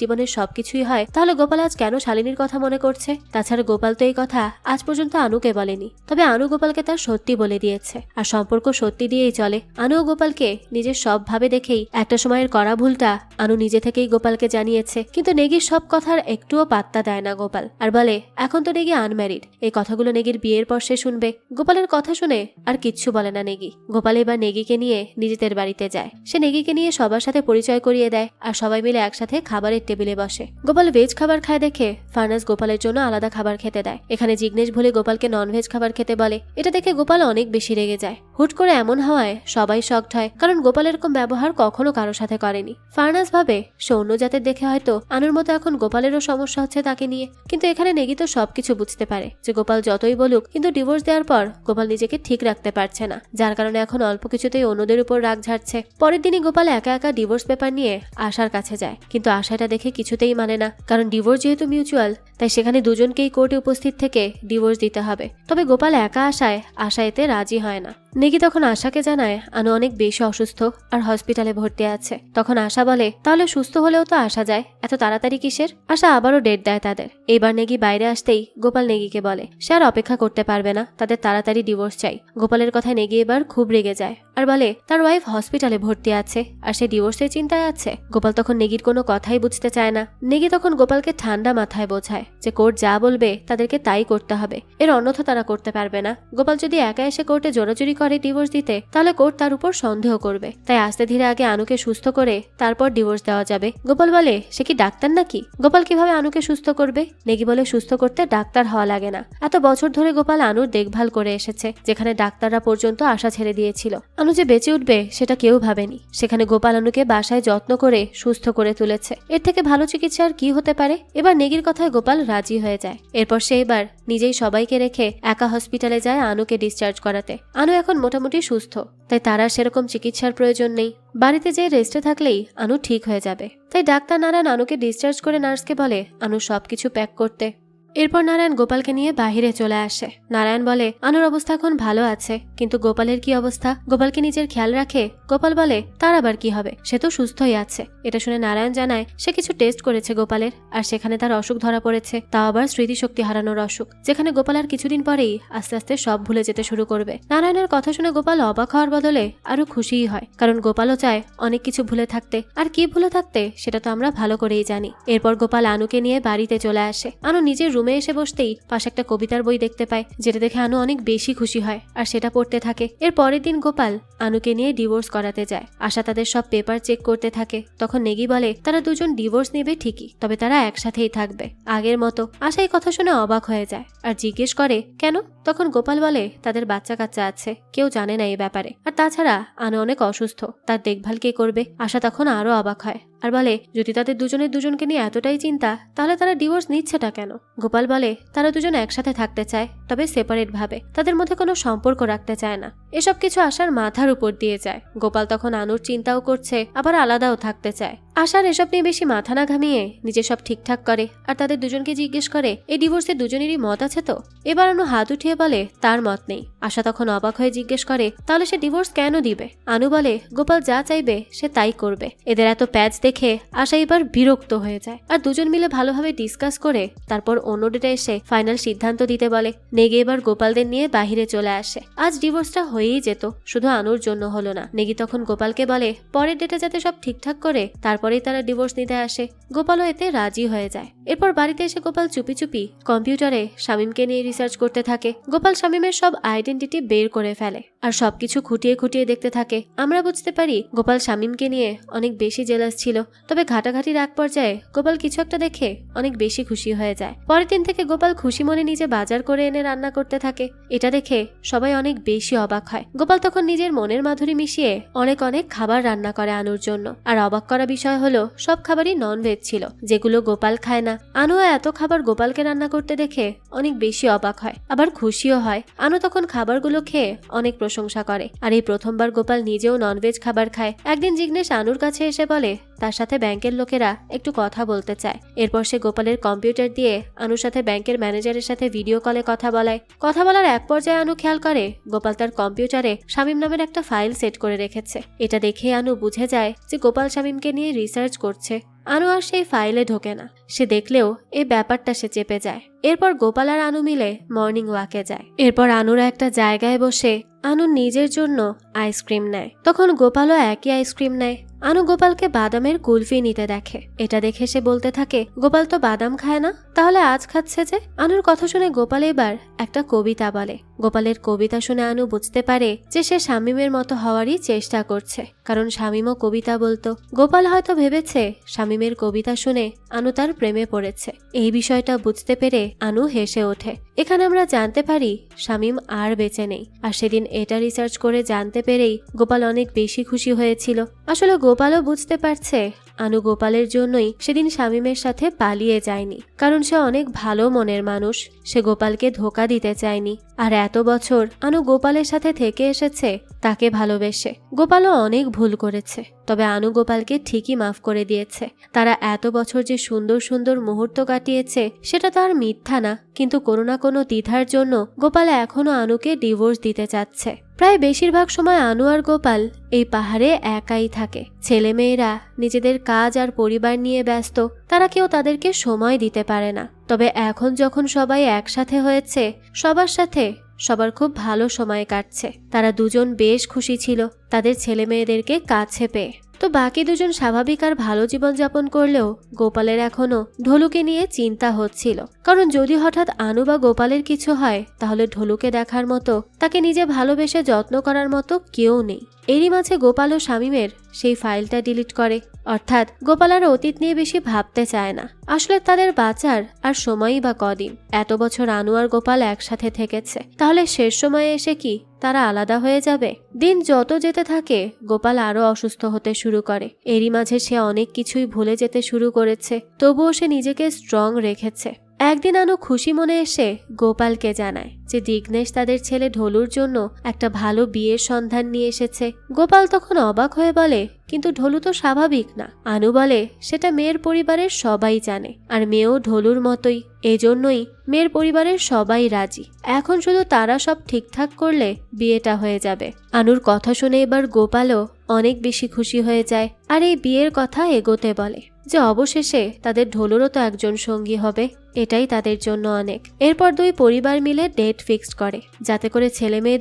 জীবনের সবকিছুই হয় তাহলে গোপাল আজ কেন শালিনীর কথা মনে করছে। তাছাড়া গোপাল তো এই কথা আজ পর্যন্ত আনুকে বলেনি, তবে আনু গোপালকে তার সত্যি বলে দিয়েছে আর সম্পর্ক সত্যি দিয়েই চলে। আনু ও গোপালকে নিজের সব ভাবে দেখেই একটা সময়ের করা ভুলটা আনু নিজে থেকেই গোপালকে জানিয়েছে। কিন্তু নেগির সব কথার একটুও পাত্তা দেয় না গোপাল আর বলে এখন তো নেগি আনম্যারিড, এই কথাগুলো নেগির বিয়ের পর সে শুনবে। গোপালের কথা শুনে আর কিচ্ছু বলে না নেগি। গোপাল এবার নেগিকে নিয়ে নিজেদের বাড়িতে যায়। সে নেগিকে নিয়ে সবার সাথে পরিচয় করিয়ে দেয় আর সবাই মিলে একসাথে খাবারের টেবিলে বসে। গোপাল ভেজ খাবার খায় দেখে ফার্নাস গোপালের জন্য আলাদা খাবার খেতে দেয়। এখানে জিগ্নেশ ভুলে গোপালকে ননভেজ খাবার খেতে বলে। এটা দেখে গোপাল অনেক বেশি রেগে যায়। হুট করে এমন হওয়ায় সবাই শকড হয়, কারণ গোপাল এরকম ব্যবহার কখনো কারোর সাথে করেনি। ফার্নাস ভাবে সে অন্য জাতের দেখে হয়তো আনুর মতো এখন গোপালেরও সমস্যা হচ্ছে তাকে নিয়ে। কিন্তু এখানে নেগি তো সবকিছু বুঝতে পারে যে গোপাল যতই বলুক, কিন্তু ডিভোর্স দেওয়ার পর গোপাল নিজেকে ঠিক রাখতে পারছে না, যার কারণে এখন অল্প কিছুতেই অন্যদের উপর রাগ ঝাড়ছে। পরের দিনই গোপাল একা একা ডিভোর্স পেপার নিয়ে আশার কাছে যায়, কিন্তু আশাটা দেখে কিছুতেই মানে না, কারণ ডিভোর্স যেহেতু মিউচুয়াল তাই সেখানে দুজনকেই কোর্টে উপস্থিত থেকে ডিভোর্স দিতে হবে। তবে গোপাল একা আসায় আশা এতে রাজি হয় না। নেগি তখন আশাকে জানায় আনু অনেক বেশি অসুস্থ আর হসপিটালে ভর্তি আছে। তখন আশা বলে তাহলে সুস্থ হলেও তো আসা যায়, এত তাড়াতাড়ি কিসের। আশা আবারও ডেট দেয় তাদের। এইবার নেগি বাইরে আসতেই গোপাল নেগিকে বলে সে আর অপেক্ষা করতে পারবে না, তাদের তাড়াতাড়ি ডিভোর্স চাই। গোপালের কথায় নেগি এবার খুব রেগে যায় আর বলে তার ওয়াইফ হসপিটালে ভর্তি আছে আর সে ডিভোর্সের চিন্তায় আছে। গোপাল তখন নেগির কোনো কথাই বুঝতে চায় না। নেগি তখন গোপালকে ঠান্ডা মাথায় বোঝায় যে কোর্ট যা বলবে তাদেরকে তাই করতে হবে, এর অন্যথা তারা করতে পারবে না। গোপাল যদি একা এসে কোর্টে জোরাজুরি করে ডিভোর্স দিতে তাহলে কোর্ট তার উপর সন্দেহ করবে, তাই আস্তে ধীরে আগে আনুকে সুস্থ করে তারপর ডিভোর্স দেওয়া যাবে। গোপাল বলে সে কি ডাক্তার নাকি, গোপাল কিভাবে আনুকে সুস্থ করবে। নেগি বলে সুস্থ করতে ডাক্তার হওয়া লাগে না, এত বছর ধরে গোপাল আনুর দেখভাল করে এসেছে, যেখানে ডাক্তাররা পর্যন্ত আশা ছেড়ে দিয়েছিল। আনু যে বেঁচে উঠবে সেটা কেউ ভাবেনি। সেখানে গোপাল আনুকে বাসায় যত্ন করে সুস্থ করে তুলেছে, এর থেকে ভালো চিকিৎসা আর কি হতে পারে। এবার নেগির কথায় গোপাল রাজি হয়ে যায়। এরপর সে এবার নিজেই সবাইকে রেখে একা হসপিটালে যায় আনুকে ডিসচার্জ করাতে। আনু এখন মোটামুটি সুস্থ, তাই তার আর সেরকম চিকিৎসার প্রয়োজন নেই। বাড়িতে যেয়ে রেস্টে থাকলেই আনু ঠিক হয়ে যাবে। তাই ডাক্তার নারায়ণ আনুকে ডিসচার্জ করে নার্সকে বলে আনু সবকিছু প্যাক করতে। এরপর নারায়ণ গোপালকে নিয়ে বাহিরে চলে আসে। নারায়ণ বলে আনুর অবস্থা এখন ভালো আছে, কিন্তু গোপালের কি অবস্থা। গোপালকে নিজের খেয়াল রাখে। গোপাল বলে তার আবার কি হবে, সে তো সুস্থই আছে। এটা শুনে নারায়ণ জানায় সে কিছু টেস্ট করেছে গোপালের, আর সেখানে তার অসুখ ধরা পড়েছে, তাও আবার স্মৃতিশক্তি হারানোর অসুখ, যেখানে গোপাল আর কিছুদিন পরেই আস্তে আস্তে সব ভুলে যেতে শুরু করবে। নারায়ণের কথা শুনে গোপাল অবাক হওয়ার বদলে আরো খুশিই হয়, কারণ গোপালও চায় অনেক কিছু ভুলে থাকতে, আর কি ভুলে থাকতে সেটা তো আমরা ভালো করেই জানি। এরপর গোপাল আনুকে নিয়ে বাড়িতে চলে আসে। আনু নিজের রুমে এসে বসতেই পাশে একটা কবিতার বই দেখতে পায়, যেটা দেখে আনু অনেক বেশি খুশি হয় আর সেটা পড়তে থাকে। এর পরের দিন গোপাল আনুকে নিয়ে ডিভোর্স করাতে যায়। আশা তাদের সব পেপার চেক করতে থাকে। তখন নেগি বলে তারা দুজন ডিভোর্স নেবে ঠিকই, তবে তারা একসাথেই থাকবে আগের মতো। আশা এই কথা শুনে অবাক হয়ে যায় আর জিজ্ঞেস করে কেন। তখন গোপাল বলে তাদের বাচ্চা কাচ্চা আছে, কেউ জানে না এই ব্যাপারে, আর তাছাড়া আনু অনেক অসুস্থ, তার দেখভাল কে করবে। আশা তখন আরো অবাক হয় আর বলে যদি তাদের দুজনের দুজনকে নিয়ে এতটাই চিন্তা তাহলে তারা ডিভোর্স নিচ্ছেটা কেন। গোপাল বলে তারা দুজন একসাথে থাকতে চায়, তবে সেপারেট ভাবে, তাদের মধ্যে কোনো সম্পর্ক রাখতে চায় না। এসব কিছু আশার মাথার উপর দিয়ে যায়। গোপাল তখন আনুর চিন্তাও করছে, আবার আলাদাও থাকতে চায়। আশার এসব নিয়ে বেশি মাথা না ঘামিয়ে নিজে সব ঠিকঠাক করে আর তাদের দুজনকে জিজ্ঞেস করে এই ডিভোর্সে দুজনেরই মত আছে তো। এবার আনু হাত উঠিয়ে বলে তার মত নেই। আশা তখন অবাক হয়ে জিজ্ঞেস করে তাহলে সে ডিভোর্স কেন দিবে? আনু বলে গোপাল যা চাইবে সে তাই করবে। এদের এত প্যাচ দেখে আশা এবার বিরক্ত হয়ে যায় আর দুজন মিলে ভালোভাবে ডিসকাস করে তারপর অন্য ডেটে এসে ফাইনাল সিদ্ধান্ত দিতে বলে। নেগি এবার গোপালদের নিয়ে বাহিরে চলে আসে। আজ ডিভোর্সটা হয়েই যেত, শুধু আনুর জন্য হলো না। নেগি তখন গোপালকে বলে পরের ডেটে যাতে সব ঠিকঠাক করে তারপরেই তারা ডিভোর্স নিতে আসে। গোপালও এতে রাজি হয়ে যায়। এরপর বাড়িতে এসে গোপাল চুপি চুপি কম্পিউটারে শামীমকে নিয়ে রিসার্চ করতে থাকে। গোপাল শামীমের সব আইডেন্টিটি বের করে ফেলে আর সবকিছু খুঁটিয়ে খুঁটিয়ে দেখতে থাকে। আমরা বুঝতে পারি গোপাল শামীমকে নিয়ে অনেক বেশি জেলাস ছিল। তবে ঘাটাঘাটির এক পর্যায়ে গোপাল কিছু একটা দেখে অনেক বেশি খুশি হয়ে যায়। পরের দিন থেকে গোপাল খুশি মনে নিজে বাজার করে এনে রান্না করতে থাকে। এটা দেখে সবাই অনেক বেশি অবাক হয়। গোপাল তখন নিজের মনের মাধুরী মিশিয়ে অনেক অনেক খাবার রান্না করে আনুর জন্য। আর অবাক করা বিষয় হলো সব খাবারই ননভেজ ছিল, যেগুলো গোপাল খায় না। আনু এত খাবার গোপালকে রান্না করতে দেখে অনেক বেশি অবাক হয়, আবার খুশিও হয়। আনু তখন খাবারগুলো খেয়ে অনেক প্রশংসা করে। আর এই প্রথমবার গোপাল নিজেও ননভেজ খাবার খায়। একদিন জিগ্নেশ আনুর কাছে এসে বলে তার সাথে ব্যাংকের লোকেরা একটু কথা বলতে চায়। এরপর সে গোপালের কম্পিউটার দিয়ে আনুর সাথে ব্যাংকের ম্যানেজারের সাথে ভিডিও কলে কথা বলায়। কথা বলার এক পর্যায়ে আনু খেয়াল করে গোপাল তার কম্পিউটারে শামীম নামের একটা ফাইল সেট করে রেখেছে। এটা দেখে আনু বুঝে যায় যে গোপাল শামীমকে নিয়ে রিসার্চ করছে। আনু আর সেই ফাইলে ঢোকে না। সে দেখলেও এই ব্যাপারটা সে চেপে যায়। এরপর গোপাল আর আনু মিলে মর্নিং ওয়াকে যায়। এরপর আনুরা একটা জায়গায় বসে আনু নিজের জন্য আইসক্রিম নেয়। তখন গোপালও একই আইসক্রিম নেয়। আনু গোপালকে বাদামের কুলফি নিতে দেখে। এটা দেখে সে বলতে থাকে গোপাল তো বাদাম খায় না, তাহলে আজ খাচ্ছে যে? আনুর কথা শুনে গোপাল এবার একটা কবিতা বলে। গোপালের কবিতা শুনে আনু বুঝতে পারে যে সে শামীমের মতো হওয়ারই চেষ্টা করছে, কারণ শামীমও কবিতা বলতো। গোপাল হয়তো ভেবেছে শামীমের কবিতা শুনে আনু তার প্রেমে পড়েছে। এই বিষয়টা বুঝতে পেরে আনু হেসে ওঠে। এখানে আমরা জানতে পারি শামীম আর বেঁচে নেই। আর সেদিন এটা রিসার্চ করে জানতে পেরেই গোপাল অনেক বেশি খুশি হয়েছিল। আসলে গোপালও বুঝতে পারছে আনু গোপালের জন্যই সেদিন শামীমের সাথে পালিয়ে যায়নি, কারণ সে অনেক ভালো মনের মানুষ। সে গোপালকে ধোঁকা দিতে চায়নি। আর এত বছর আনু গোপালের সাথে থেকে এসেছে তাকে ভালোবেসে। গোপালও অনেক ভুল করেছে, তবে আনু গোপালকে ঠিকই মাফ করে দিয়েছে। তারা এত বছর যে সুন্দর সুন্দর মুহূর্ত কাটিয়েছে সেটা তো আর মিথ্যা না। কিন্তু কোনো না কোনো দ্বিধার জন্য গোপাল এখনো আনুকে ডিভোর্স দিতে চাচ্ছে। প্রায় বেশিরভাগ সময় আনু আর গোপাল এই পাহাড়ে একাই থাকে। ছেলেমেয়েরা নিজেদের কাজ আর পরিবার নিয়ে ব্যস্ত, তারা কেউ তাদেরকে সময় দিতে পারে না। তবে এখন যখন সবাই একসাথে হয়েছে, সবার সাথে সবার খুব ভালো সময় কাটছে। তারা দুজন বেশ খুশি ছিল তাদের ছেলে মেয়েদেরকে কাছে পেয়ে। তো বাকি দুজন স্বাভাবিক আর ভালো জীবনযাপন করলেও গোপালের এখনো ঢোলুকে নিয়ে চিন্তা হচ্ছিল। কারণ যদি হঠাৎ আনু বা গোপালের কিছু হয় তাহলে ঢোলুকে দেখার মতো, তাকে নিজে ভালোবেসে যত্ন করার মতো কেউ নেই। এরই মাঝে গোপাল ও শামীমের সেই ফাইলটা ডিলিট করে। অর্থাৎ গোপাল আর অতীত নিয়ে বেশি ভাবতে চায় না। আসলে তাদের বাঁচার আর সময়ই বা কদিন। এত বছর আনু আর গোপাল একসাথে থেকেছে, তাহলে শেষ সময়ে এসে কি তারা আলাদা হয়ে যাবে? দিন যত যেতে থাকে গোপাল আরো অসুস্থ হতে শুরু করে। এরই মাঝে সে অনেক কিছুই ভুলে যেতে শুরু করেছে, তবুও সে নিজেকে স্ট্রং রেখেছে। একদিন আনু খুশি মনে এসে গোপালকে জানায় যে দিগ্নেশ তাদের ছেলে ঢোলুর জন্য একটা ভালো বিয়ের সন্ধান নিয়ে এসেছে। গোপাল তখন অবাক হয়ে বলে কিন্তু ঢোলু তো স্বাভাবিক না। আনু বলে সেটা মেয়ের পরিবারের সবাই জানে, আর মেয়েও ঢোলুর মতোই। এজন্যই মেয়ের পরিবারের সবাই রাজি। এখন শুধু তারা সব ঠিকঠাক করলে বিয়েটা হয়ে যাবে। আনুর কথা শুনে এবার গোপালও অনেক বেশি খুশি হয়ে যায় আর এই বিয়ের কথা এগোতে বলে যে অবশেষে তাদের ঢোলুরও তো একজন সঙ্গী হবে, এটাই তাদের জন্য অনেক। এরপর দুই পরিবার মিলে ডেট ফিক্সড করে, যাতে করে ছেলে মেয়ে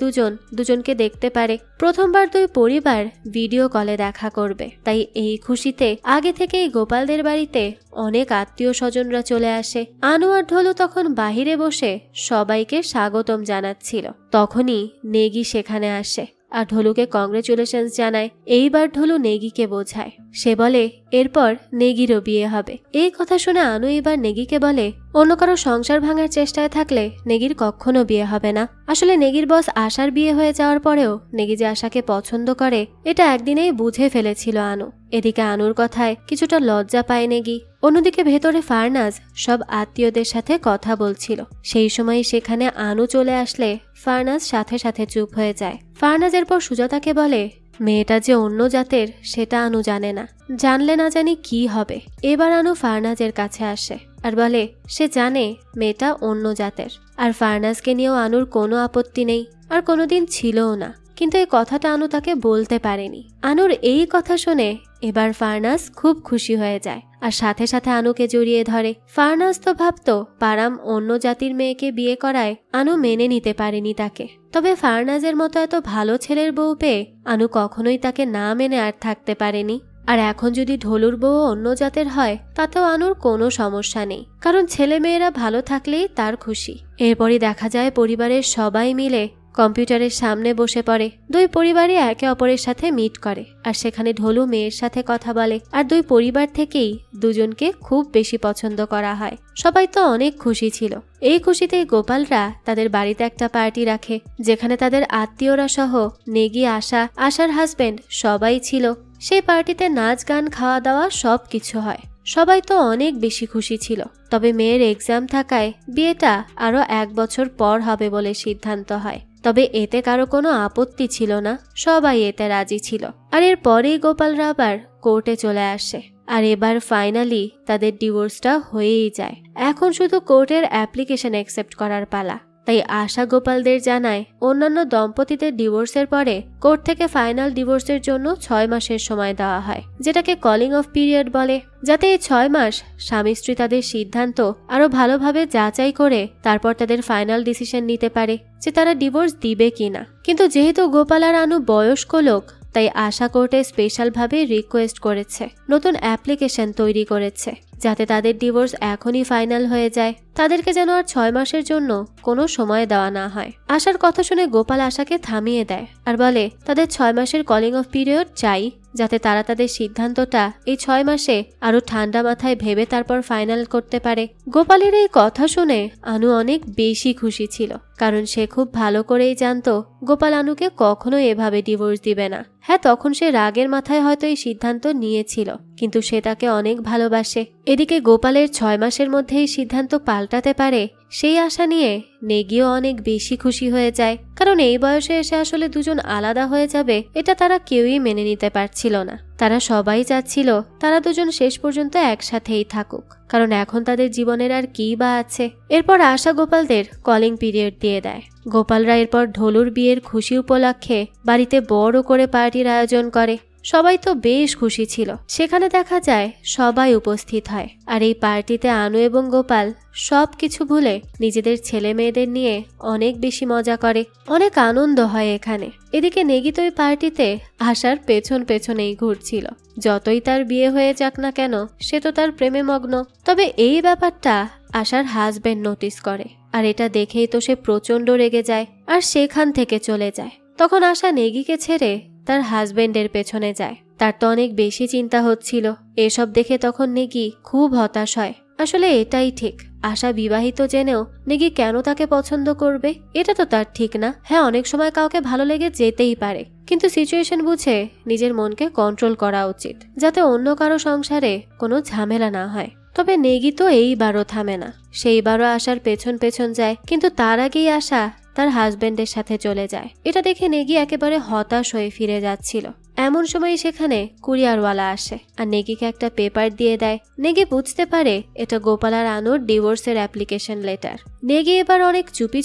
দুজনকে দেখতে পারে। প্রথমবার দুই পরিবার ভিডিও কলে দেখা করবে, তাই এই খুশিতে আগে থেকেই গোপালদের বাড়িতে অনেক আত্মীয় স্বজনরা চলে আসে। আনু আর ঢোলু তখন বাহিরে বসে সবাইকে স্বাগতম জানাচ্ছিল। তখনই নেগি সেখানে আসে আর ঢোলুকে কংগ্রেচুলেশনস জানায়। এইবার ঢোলু নেগিকে বোঝায়। সে বলে এরপর নেগিরও বিয়ে হবে। এই কথা শুনে আনু এবার নেগিকে বলে অন্য কারো সংসার ভাঙার চেষ্টায় থাকলে নেগির কখনো বিয়ে হবে না। আসলে নেগির বস আশার বিয়ে হয়ে যাওয়ার পরেও নেগি যে আশাকে পছন্দ করে এটা একদিনেই বুঝে ফেলেছিল আনু। এদিকে আনুর কথায় কিছুটা লজ্জা পায় নেগি। অন্যদিকে ভেতরে ফারনাজ সব আত্মীয়দের সাথে কথা বলছিল। সেই সময় সেখানে আনু চলে আসলে ফারনাজ সাথে সাথে চুপ হয়ে যায়। ফারনাজ এরপর সুজাতাকে বলে মেয়েটা যে অন্য জাতের সেটা আনু জানে না, জানলে না জানি কি হবে। এবার আনু ফারনাজের কাছে আসে আর বলে সে জানে মেয়েটা অন্য জাতের, আর ফারনাজকে নিয়েও আনুর কোনো আপত্তি নেই, আর কোনোদিন ছিলও না। কিন্তু এই কথাটা আনু তাকে বলতে পারেনি। আনুর এই কথা শুনে এবার ফারনাজ খুব খুশি হয়ে যায় আর সাথে সাথে আনুকে জড়িয়ে ধরে। ফারনাজ তো ভাবতো পারাম অন্য জাতির মেয়েকে বিয়ে করায় আনু মেনে নিতে পারেনি তাকে। তবে ফারনাজের মতো এত ভালো ছেলের বউ পেয়ে আনু কখনোই তাকে না মেনে আর থাকতে পারেনি। আর এখন যদি ঢোলুর বউ অন্য জাতের হয় তাতেও আনুর কোনো সমস্যা নেই, কারণ ছেলে মেয়েরা ভালো থাকলেই তার খুশি। এরপরই দেখা যায় পরিবারের সবাই মিলে কম্পিউটারের সামনে বসে পড়ে। দুই পরিবারই একে অপরের সাথে মিট করে, আর সেখানে ঢোলু মেয়ের সাথে কথা বলে। আর দুই পরিবার থেকেই দুজনকে খুব বেশি পছন্দ করা হয়। সবাই তো অনেক খুশি ছিল। এই খুশিতেই গোপালরা তাদের বাড়িতে একটা পার্টি রাখে, যেখানে তাদের আত্মীয়রা সহ নেগি, আশার হাজবেন্ড সবাই ছিল। সেই পার্টিতে নাচ গান খাওয়া দাওয়া সব কিছু হয়। সবাই তো অনেক বেশি খুশি ছিল। তবে মেয়ের এক্সাম থাকায় বিয়েটা আরো 1 বছর পর হবে বলে সিদ্ধান্ত হয়। তবে এতে কারো কোনো আপত্তি ছিল না, সবাই এতে রাজি ছিল। আর এরপরেই গোপালরা আবার কোর্টে চলে আসে, আর এবার ফাইনালি তাদের ডিভোর্সটা হয়েই যায়। এখন শুধু কোর্টের অ্যাপ্লিকেশন অ্যাকসেপ্ট করার পালা। তাই আশা গোপালদের জানায় অন্যান্য দম্পতিদের ডিভোর্সের পরে কোর্ট থেকে ফাইনাল ডিভোর্সের জন্য 6 মাসের সময় দেওয়া হয়, যেটাকে কলিং অফ পিরিয়ড বলে, যাতে এই 6 মাস স্বামী স্ত্রী তাদের সিদ্ধান্ত আরো ভালোভাবে যাচাই করে তারপর তাদের ফাইনাল ডিসিশন নিতে পারে যে তারা ডিভোর্স দিবে কিনা। কিন্তু যেহেতু গোপাল আর আনু বয়স্ক লোক, তাই আশা কোর্টে স্পেশালভাবে রিকোয়েস্ট করেছে, নতুন অ্যাপ্লিকেশন তৈরি করেছে, যাতে তাদের ডিভোর্স এখনই ফাইনাল হয়ে যায়। তাদেরকে যেন আর 6 মাসের জন্য কোনো সময় দেওয়া না হয়। আশার কথা শুনে গোপাল আশাকে থামিয়ে দেয় আর বলে তাদের 6 মাসের কলিং অফ পিরিয়ড চাই, যাতে তারা তাদের সিদ্ধান্তটা এই 6 মাসে আরো ঠান্ডা মাথায় ভেবে তারপর ফাইনাল করতে পারে। গোপালের এই কথা শুনে আনু অনেক বেশি খুশি ছিল, কারণ সে খুব ভালো করেই জানতো গোপাল আনুকে কখনো এভাবে ডিভোর্স দিবে না। হ্যাঁ, তখন সে রাগের মাথায় হয়তো এই সিদ্ধান্ত নিয়েছিল, কিন্তু সে তাকে অনেক ভালোবাসে। এদিকে গোপালের 6 মাসের মধ্যে এই সিদ্ধান্ত পাল্টাতে পারে সেই আশা নিয়ে নেগিও অনেক বেশি খুশি হয়ে যায়, কারণ এই বয়সে এসে আসলে দুজন আলাদা হয়ে যাবে এটা তারা কেউই মেনে নিতে পারছিল না। তারা সবাই চাচ্ছিল তারা দুজন শেষ পর্যন্ত একসাথেই থাকুক, কারণ এখন তাদের জীবনের আর কি বা আছে। এরপর আশা গোপালদের কলিং পিরিয়ড দিয়ে দেয়। গোপালরা এরপর ঢোলুর বিয়ের খুশি উপলক্ষে বাড়িতে বড় করে পার্টির আয়োজন করে। সবাই তো বেশ খুশি ছিল। সেখানে দেখা যায় সবাই উপস্থিত হয়, আর এই পার্টিতে আনু এবং গোপাল সবকিছু ভুলে নিজেদের ছেলে মেয়েদের নিয়ে অনেক বেশি মজা করে। অনেক আনন্দ হয় এখানে। এদিকে নেগি তো এই পার্টিতে আশার পেছনেই ঘুরছিল। যতই তার বিয়ে হয়ে যাক না কেন, সে তো তার প্রেমে মগ্ন। তবে এই ব্যাপারটা আশার হাজবেন্ড নোটিস করে, আর এটা দেখেই তো সে প্রচন্ড রেগে যায় আর সেখান থেকে চলে যায়। তখন আশা নেগিকে ছেড়ে তার হাজবেন্ডের পেছনে যায়। তার তো অনেক বেশি চিন্তা হচ্ছিল। এসব দেখে তখন নেগি খুব হতাশ হয়। আসলে এটাই ঠিক। আশা বিবাহিত জেনেও নেগি কেন তাকে পছন্দ করবে? এটা তো তার ঠিক না। হ্যাঁ, অনেক সময় কাউকে ভালো লেগে যেতেই পারে, কিন্তু সিচুয়েশন বুঝে নিজের মনকে কন্ট্রোল করা উচিত, যাতে অন্য কারো সংসারে কোনো ঝামেলা না হয়। তবে নেগি তো এইবারও থামে না। সেইবারও আশার পেছন যায়, কিন্তু তার আগেই আশা তার হাজবেন্ডের সাথে চলে যায়। এটা দেখে নেগি একেবারে হতাশ হয়ে ফিরে যাচ্ছিল। এমন সময় সেখানে কুরিয়ারওয়ালা আসে আর নেগিকে একটা পেপার দিয়ে দেয়। নেগি বুঝতে পারে এটা গোপাল আর আনুর ডিভোর্সের অ্যাপ্লিকেশন লেটার। নেগি এবার অনেক চুপি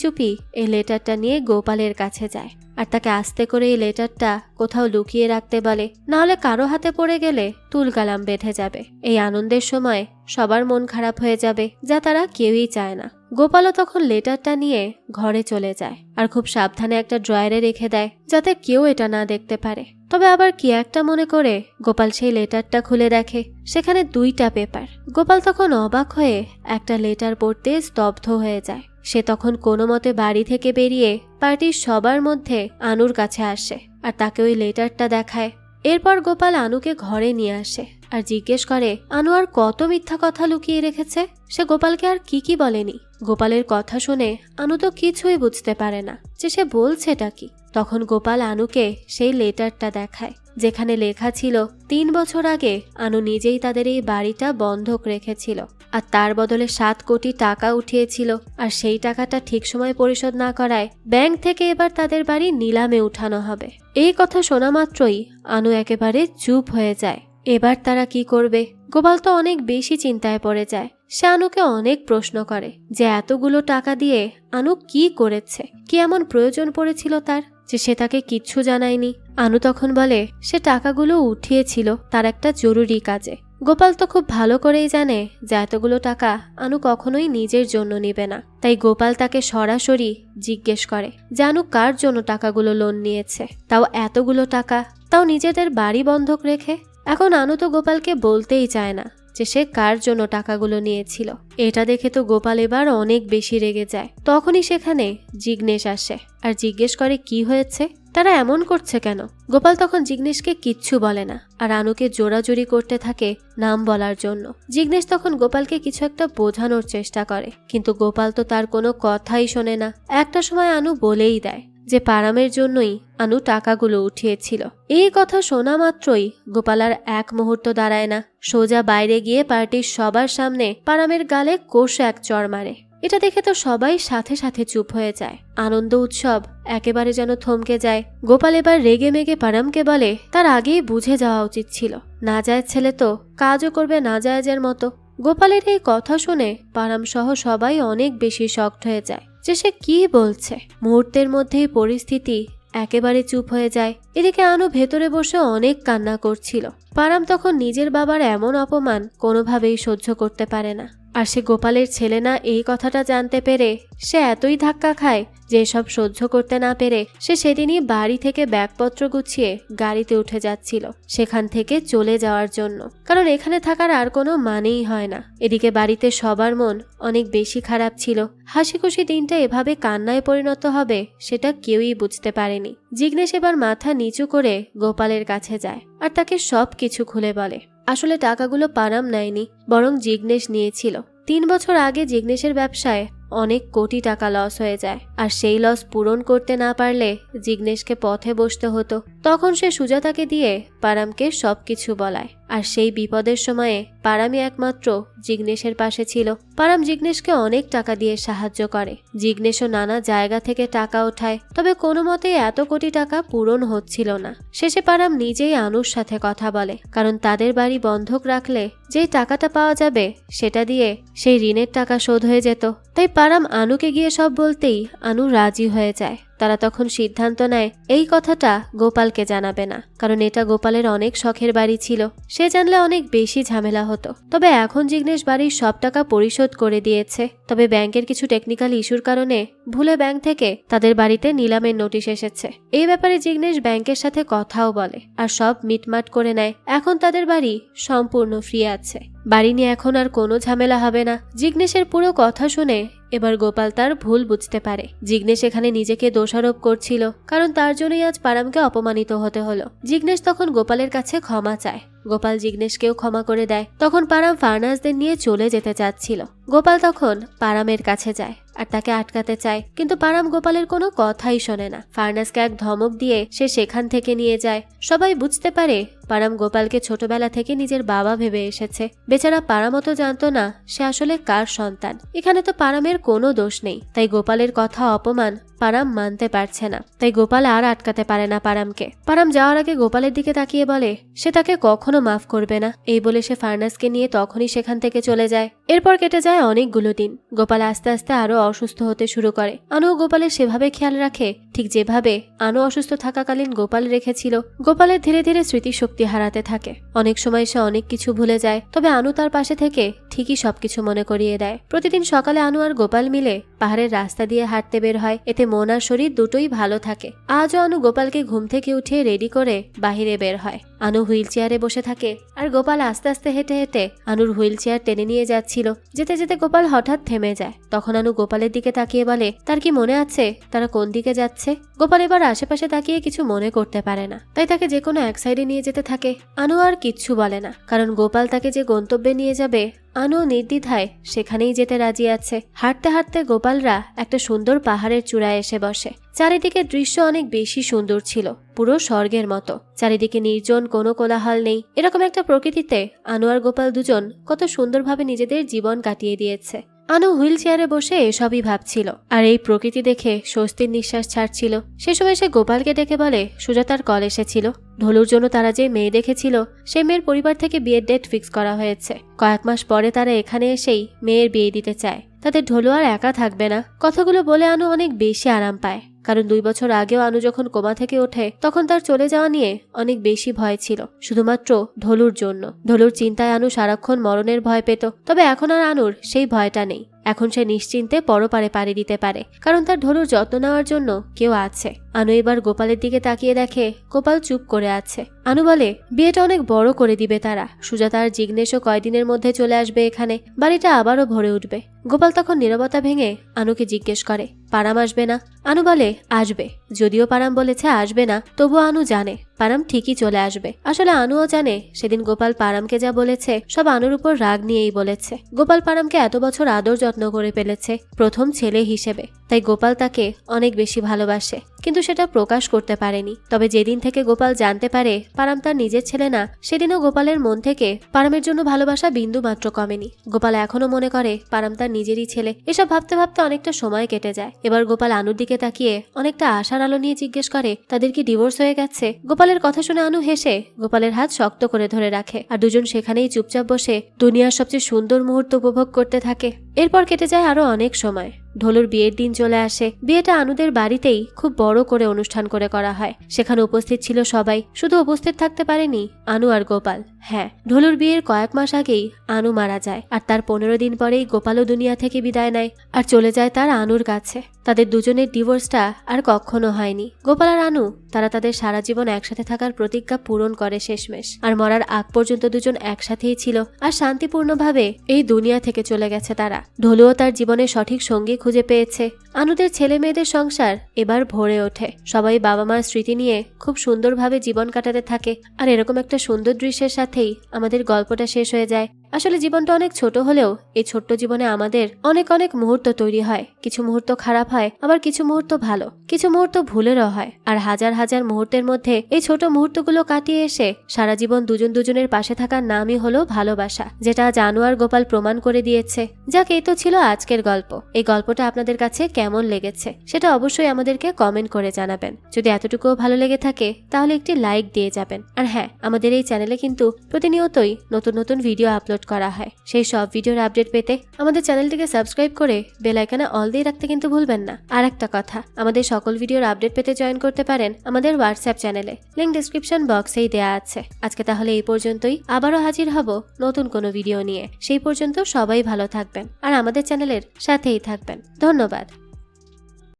এই লেটারটা নিয়ে গোপালের কাছে যায় আর তাকে আস্তে করে এই লেটারটা কোথাও লুকিয়ে রাখতে বলে, নাহলে কারো হাতে পড়ে গেলে তুলকালাম বেঁধে যাবে। এই আনন্দের সময় সবার মন খারাপ হয়ে যাবে, যা তারা কেউই চায় না। গোপালও তখন লেটারটা নিয়ে ঘরে চলে যায় আর খুব সাবধানে একটা ড্রয়ারে রেখে দেয়, যাতে কেউ এটা না দেখতে পারে। তবে আবার কি একটা মনে করে গোপাল সেই লেটারটা খুলে দেখে সেখানে 2টা পেপার। গোপাল তখন অবাক হয়ে একটা লেটার পড়তে স্তব্ধ হয়ে যায়। সে তখন কোনো মতে বাড়ি থেকে বেরিয়ে পার্টির সবার মধ্যে আনুর কাছে আসে আর তাকে ওই লেটারটা দেখায়। এরপর গোপাল আনুকে ঘরে নিয়ে আসে আর জিজ্ঞেস করে আনু আর কত মিথ্যা কথা লুকিয়ে রেখেছে। সে গোপালকে আর কি বলেনি। গোপালের কথা শুনে আনু তো কিছুই বুঝতে পারে না যে সে বলছেটা কি। তখন গোপাল আনুকে সেই লেটারটা দেখায় যেখানে লেখা ছিল 3 বছর আগে আনু নিজেই তাদের এই বাড়িটা বন্ধক রেখেছিল আর তার বদলে 7 কোটি টাকা উঠিয়েছিল। আর সেই টাকাটা ঠিক সময় পরিশোধ না করায় ব্যাংক থেকে এবার তাদের বাড়ি নিলামে উঠানো হবে। এই কথা শোনা মাত্রই আনু একেবারে চুপ হয়ে যায়। এবার তারা কি করবে? গোপাল তো অনেক বেশি চিন্তায় পড়ে যায়। সে আনুকে অনেক প্রশ্ন করে যে এতগুলো টাকা দিয়ে আনু কি করেছে, কি এমন প্রয়োজন পড়েছিল তার যে সে তাকে কিচ্ছু জানায়নি। আনু তখন বলে সে টাকাগুলো উঠিয়েছিল তার একটা জরুরি কাজে। গোপাল তো খুব ভালো করেই জানে যে এতগুলো টাকা আনু কখনোই নিজের জন্য নেবে না। তাই গোপাল তাকে সরাসরি জিজ্ঞেস করে যে আনু কার জন্য টাকাগুলো লোন নিয়েছে, তাও এতগুলো টাকা, তাও নিজেদের বাড়ি বন্ধক রেখে। এখন আনু তো গোপালকে বলতেই চায় না যে সে কার জন্য টাকাগুলো নিয়েছিল। এটা দেখে তো গোপাল এবার অনেক বেশি রেগে যায়। তখনই সেখানে জিগ্নেশ আসে আর জিজ্ঞেস করে কি হয়েছে, তারা এমন করছে কেন। গোপাল তখন জিগ্নেশকে কিচ্ছু বলে না আর আনুকে জোরাজুরি করতে থাকে নাম বলার জন্য। জিগ্নেশ তখন গোপালকে কিছু একটা বোঝানোর চেষ্টা করে, কিন্তু গোপাল তো তার কোনো কথাই শোনে না। একটা সময় আনু বলেই দেয় যে পারামের জন্যই আনু টাকাগুলো উঠিয়েছিল। এই কথা শোনা মাত্রই গোপাল আর এক মুহূর্ত দাঁড়ায় না, সোজা বাইরে গিয়ে পার্টির সবার সামনে পারামের গালে কষে এক চড় মারে। এটা দেখে তো সবাই সাথে সাথে চুপ হয়ে যায়। আনন্দ উৎসব একেবারে যেন থমকে যায়। গোপাল এবার রেগে মেগে পারামকে বলে তার আগেই বুঝে যাওয়া উচিত ছিল, নাজায়েজ ছেলে তো কাজও করবে নাজায়েজের মতো। গোপালের এই কথা শুনে পারাম সহ সবাই অনেক বেশি শকড হয়ে যায় যে সে কি বলছে। মুহূর্তের মধ্যেই পরিস্থিতি একেবারে চুপ হয়ে যায়। এদিকে আনু ভেতরে বসে অনেক কান্না করছিল। পারাম তখন নিজের বাবার এমন অপমান কোনোভাবেই সহ্য করতে পারে না। আর সে গোপালের ছেলে না এই কথাটা জানতে পেরে সে এতই ধাক্কা খায় যে এসব সহ্য করতে না পেরে সে সেদিনই বাড়ি থেকে ব্যাগপত্র গুছিয়ে গাড়িতে উঠে যাচ্ছিল সেখান থেকে চলে যাওয়ার জন্য, কারণ এখানে থাকার আর কোনো মানেই হয় না। এদিকে বাড়িতে সবার মন অনেক বেশি খারাপ ছিল। হাসি খুশি দিনটা এভাবে কান্নায় পরিণত হবে সেটা কেউই বুঝতে পারেনি। জিগ্নেশ এবার মাথা নিচু করে গোপালের কাছে যায় আর তাকে সব কিছু খুলে বলে। আসলে টাকাগুলো পারাম নেয়নি, বরং জিগ্নেশ নিয়েছিল। 3 বছর আগে জিগ্নেশের ব্যবসায় অনেক কোটি টাকা লস হয়ে যায় আর সেই লস পূরণ করতে না পারলে জিগ্নেশকে পথে বসতে হতো। তখন সে সুজাতাকে দিয়ে পারামকে সবকিছু বলায় আর সেই বিপদের সময়ে পারামই একমাত্র জিগ্নেশের পাশে ছিল। পারাম জিগ্নেশকে অনেক টাকা দিয়ে সাহায্য করে। জিগ্নেশও নানা জায়গা থেকে টাকা ওঠায়, তবে কোনো মতেই এত কোটি টাকা পূরণ হচ্ছিল না। শেষে পারাম নিজেই আনুর সাথে কথা বলে, কারণ তাদের বাড়ি বন্ধক রাখলে যেই টাকাটা পাওয়া যাবে সেটা দিয়ে সেই ঋণের টাকা শোধ হয়ে যেত। তাই পারাম আনুকে গিয়ে সব বলতেই আনু রাজি হয়ে যায়। তারা তখন সিদ্ধান্ত নেয় এই কথাটা গোপালকে জানাবে না, কারণ এটা গোপালের অনেক শখের বাড়ি ছিল, সে জানলে অনেক বেশি ঝামেলা হতো। তবে এখন জিগ্নেশ বাড়ির সব টাকা পরিশোধ করে দিয়েছে, তবে ব্যাংকের কিছু টেকনিক্যাল ইস্যুর কারণে ভুলে ব্যাংক থেকে তাদের বাড়িতে নিলামের নোটিশ এসেছে। এই ব্যাপারে জিগ্নেশ ব্যাংকের সাথে কথাও বলে আর সব মিটমাট করে নেয়। এখন তাদের বাড়ি সম্পূর্ণ ফ্রি আছে, বাড়ি নিয়ে এখন আর কোনো ঝামেলা হবে না। জিগ্নেশের পুরো কথা শুনে এবার গোপাল তার ভুল বুঝতে পারে। জিগ্নেশ এখানে নিজেকে দোষারোপ করছিল, কারণ তার জন্যই আজ পারামকে অপমানিত হতে হলো। জিগ্নেশ তখন গোপালের কাছে ক্ষমা চায়। গোপাল জিগ্নেশকেও ক্ষমা করে দেয়। তখন পারাম ফার্নাসদের নিয়ে চলে যেতে চাচ্ছিল। গোপাল তখন পারামের কাছে যায় আর তাকে আটকাতে চায়, কিন্তু পারাম গোপালের কোনো কথাই শোনে না। ফার্নাসকে এক ধমক দিয়ে সে সেখান থেকে নিয়ে যায়। সবাই বুঝতে পারে পারাম গোপালকে ছোটবেলা থেকে নিজের বাবা ভেবে এসেছে। বেচারা পারামও তো জানতো না সে আসলে কার সন্তান। এখানে তো পারামের কোনো দোষ নেই, তাই গোপালের কথা অপমান পারাম মানতে পারছে না। তাই গোপাল আর আটকাতে পারে না পারামকে। পারাম যাওয়ার আগে গোপালের দিকে তাকিয়ে বলে সে তাকে কখনো মাফ করবে না। এই বলে সে ফার্নাসকে নিয়ে তখনই সেখান থেকে চলে যায়। এরপর কেটে যায় অনেকগুলো দিন। গোপাল আস্তে আস্তে আরো অসুস্থ হতে শুরু করে। আনু গোপালের সেভাবে খেয়াল রাখে ঠিক যেভাবে আনু অসুস্থ থাকাকালীন গোপাল রেখেছিল। গোপালের ধীরে ধীরে স্মৃতিশক্তি হারাতে থাকে। অনেক সময় সে অনেক কিছু ভুলে যায়, তবে আনু তার পাশে থেকে ঠিকই সবকিছু মনে করিয়ে দেয়। প্রতিদিন সকালে আনু আর গোপাল মিলে পাহাড়ের রাস্তা দিয়ে হাঁটতে বের হয়, এতে মন আর শরীর দুটোই ভালো থাকে। আজও আনু গোপালকে ঘুম থেকে উঠিয়ে রেডি করে বাহিরে বের হয়। আনু হুইল চেয়ারে বসে থাকে আর গোপাল আস্তে আস্তে হেঁটে হেঁটে আনুর হুইল চেয়ার টেনে নিয়ে যাচ্ছিল। যেতে যেতে গোপাল হঠাৎ থেমে যায়। তখন আনু গোপালের দিকে তাকিয়ে বলে তার কি মনে আছে তারা কোন দিকে যাচ্ছে? গোপাল এবার আশেপাশে তাকিয়ে কিছু মনে করতে পারে না, তাই তাকে যে কোনো এক সাইডে নিয়ে যেতে থাকে। আনু আর কিচ্ছু বলে না, কারণ গোপাল তাকে যে গন্তব্যে নিয়ে যাবে আনু নির্দ্বিধায় সেখানেই যেতে রাজি আছে। হাঁটতে হাঁটতে গোপালরা একটা সুন্দর পাহাড়ের চূড়ায় এসে বসে, চারিদিকের দৃশ্য অনেক বেশি সুন্দর ছিল, পুরো স্বর্গের মতো। চারিদিকে নির্জন, কোনো কোলাহল নেই। এরকম একটা প্রকৃতিতে আনু আর গোপাল দুজন কত সুন্দরভাবে নিজেদের জীবন কাটিয়ে দিয়েছে। আনু হুইল চেয়ারে বসে এসবই ভাবছিল আর এই প্রকৃতি দেখে স্বস্তির নিঃশ্বাস ছাড়ছিল। সে সময় সে গোপালকে ডেকে বলে সুজাতার কল এসেছিল। ঢলুর জন্য তারা যে মেয়ে দেখেছিল সে মেয়ের পরিবার থেকে বিয়ের ডেট ফিক্স করা হয়েছে। কয়েক মাস পরে তারা এখানে এসেই মেয়ের বিয়ে দিতে চায়। তাদের ঢলু আর একা থাকবে না। কথাগুলো বলে আনু অনেক বেশি আরাম পায়, কারণ 2 বছর আগেও আনু যখন কোমা থেকে ওঠে তখন তার চলে যাওয়া নিয়ে অনেক বেশি ভয় ছিল, শুধুমাত্র ঢলুর জন্য। ঢলুর চিন্তায় আনু সারাক্ষণ মরণের ভয় পেত, তবে এখন আর আনুর সেই ভয়টা নেই। এখন সে নিশ্চিন্তে পরপারে পাড়ি দিতে পারে, কারণ তার ঢলুর যত্ন নেওয়ার জন্য কেউ আছে। আনু এবার গোপালের দিকে তাকিয়ে দেখে গোপাল চুপ করে আছে। আনু বলে বিয়েটা অনেক বড় করে দিবে তারা। সুজাতা আর জিগ্নেশও কয়দিনের মধ্যে চলে আসবে এখানে, বাড়িটা আবারও ভরে উঠবে। গোপাল তখন নীরবতা ভেঙে আনুকে জিজ্ঞেস করে পারাম আসবে না? আনু বলে আসবে। যদিও পারাম বলেছে আসবে না, তবুও আনু জানে পারাম ঠিকই চলে আসবে। আসলে আনুও জানে সেদিন গোপাল পারামকে যা বলেছে সব আনুর উপর রাগ নিয়েই বলেছে। গোপাল পারামকে এত বছর আদর যত্ন করে ফেলেছে প্রথম ছেলে হিসেবে, তাই গোপাল তাকে অনেক বেশি ভালোবাসে, কিন্তু সেটা প্রকাশ করতে পারেনি। তবে যেদিন থেকে গোপাল জানতে পারে পারাম তার নিজের ছেলে না, সেদিনও গোপালের মন থেকে পারামের জন্য ভালোবাসা বিন্দু মাত্র কমেনি। গোপাল এখনো মনে করে পারাম তার নিজেরই ছেলে। এসব ভাবতে ভাবতে অনেকটা সময় কেটে যায়। এবার গোপাল আনুর দিকে তাকিয়ে অনেকটা আশার আলো নিয়ে জিজ্ঞেস করে তাদের কি ডিভোর্স হয়ে গেছে? গোপালের কথা শুনে আনু হেসে গোপালের হাত শক্ত করে ধরে রাখে, আর দুজন সেখানেই চুপচাপ বসে দুনিয়ার সবচেয়ে সুন্দর মুহূর্ত উপভোগ করতে থাকে। এরপর কেটে যায় আরো অনেক সময়। ঢলুর বিয়ের দিন চলে আসে। বিয়েটা আনুদের বাড়িতেই খুব বড় করে অনুষ্ঠান করে করা হয়। সেখানে উপস্থিত ছিল সবাই, শুধু উপস্থিত থাকতে পারেনি আনু আর গোপাল। হ্যাঁ, ঢলুর বিয়ের কয়েক মাস আগেই আনু মারা যায়, আর তার 15 দিন পরেই গোপালও দুনিয়া থেকে বিদায় নেয় আর চলে যায় তার আনুর কাছে। তাদের দুজনের ডিভোর্সটা আর কখনো হয়নি। গোপাল আর আনু তারা তাদের সারা জীবন একসাথে থাকার প্রতিজ্ঞা পূরণ করে শেষমেশ। আর মরার আগ পর্যন্ত দুজন একসাথেই ছিল আর শান্তিপূর্ণভাবে এই দুনিয়া থেকে চলে গেছে তারা। ঢলুও তার জীবনের সঠিক সঙ্গী খুঁজে পেয়েছে। আনুদের ছেলে মেয়েদের সংসার এবার ভরে ওঠে। সবাই বাবা মার স্মৃতি নিয়ে খুব সুন্দরভাবে জীবন কাটাতে থাকে। আর এরকম একটা সুন্দর দৃশ্যের সাথেই আমাদের গল্পটা শেষ হয়ে যায়। আসলে জীবনটা অনেক ছোট হলেও এই ছোট্ট জীবনে আমাদের অনেক অনেক মুহূর্ত তৈরি হয়। কিছু মুহূর্ত খারাপ হয়, আবার কিছু মুহূর্ত ভালো, কিছু মুহূর্ত ভুলেরও হয়। আর হাজার হাজার মুহূর্তের মধ্যে এই ছোট মুহূর্তগুলো কাটিয়ে এসে সারা জীবন দুজন দুজনের পাশে থাকার নামই হলো ভালোবাসা, যেটা আনু আর গোপাল প্রমাণ করে দিয়েছে। যাক, এই তো ছিল আজকের গল্প। এই গল্পটা আপনাদের কাছে কেমন লেগেছে সেটা অবশ্যই আমাদেরকে কমেন্ট করে জানাবেন। যদি এতটুকুও ভালো লেগে থাকে তাহলে একটি লাইক দিয়ে যাবেন। আর হ্যাঁ, আমাদের এই চ্যানেলে কিন্তু প্রতিনিয়তই নতুন নতুন ভিডিও আপলোড করা হয়। সেই সব ভিডিওর আপডেট পেতে আমাদের চ্যানেলটিকে সাবস্ক্রাইব করে বেল আইকনে অল দিয়ে রাখতে কিন্তু ভুলবেন না। আর একটা কথা, আমাদের সকল ভিডিওর আপডেট পেতে জয়েন করতে পারেন আমাদের হোয়াটসঅ্যাপ চ্যানেলে, লিংক ডেসক্রিপশন বক্সেই দেয়া আছে। আজকে তাহলে এই পর্যন্তই, আবারও হাজির হব নতুন কোনো ভিডিও নিয়ে। সেই পর্যন্ত সবাই ভালো থাকবেন আর আমাদের চ্যানেলের সাথেই থাকবেন। ধন্যবাদ।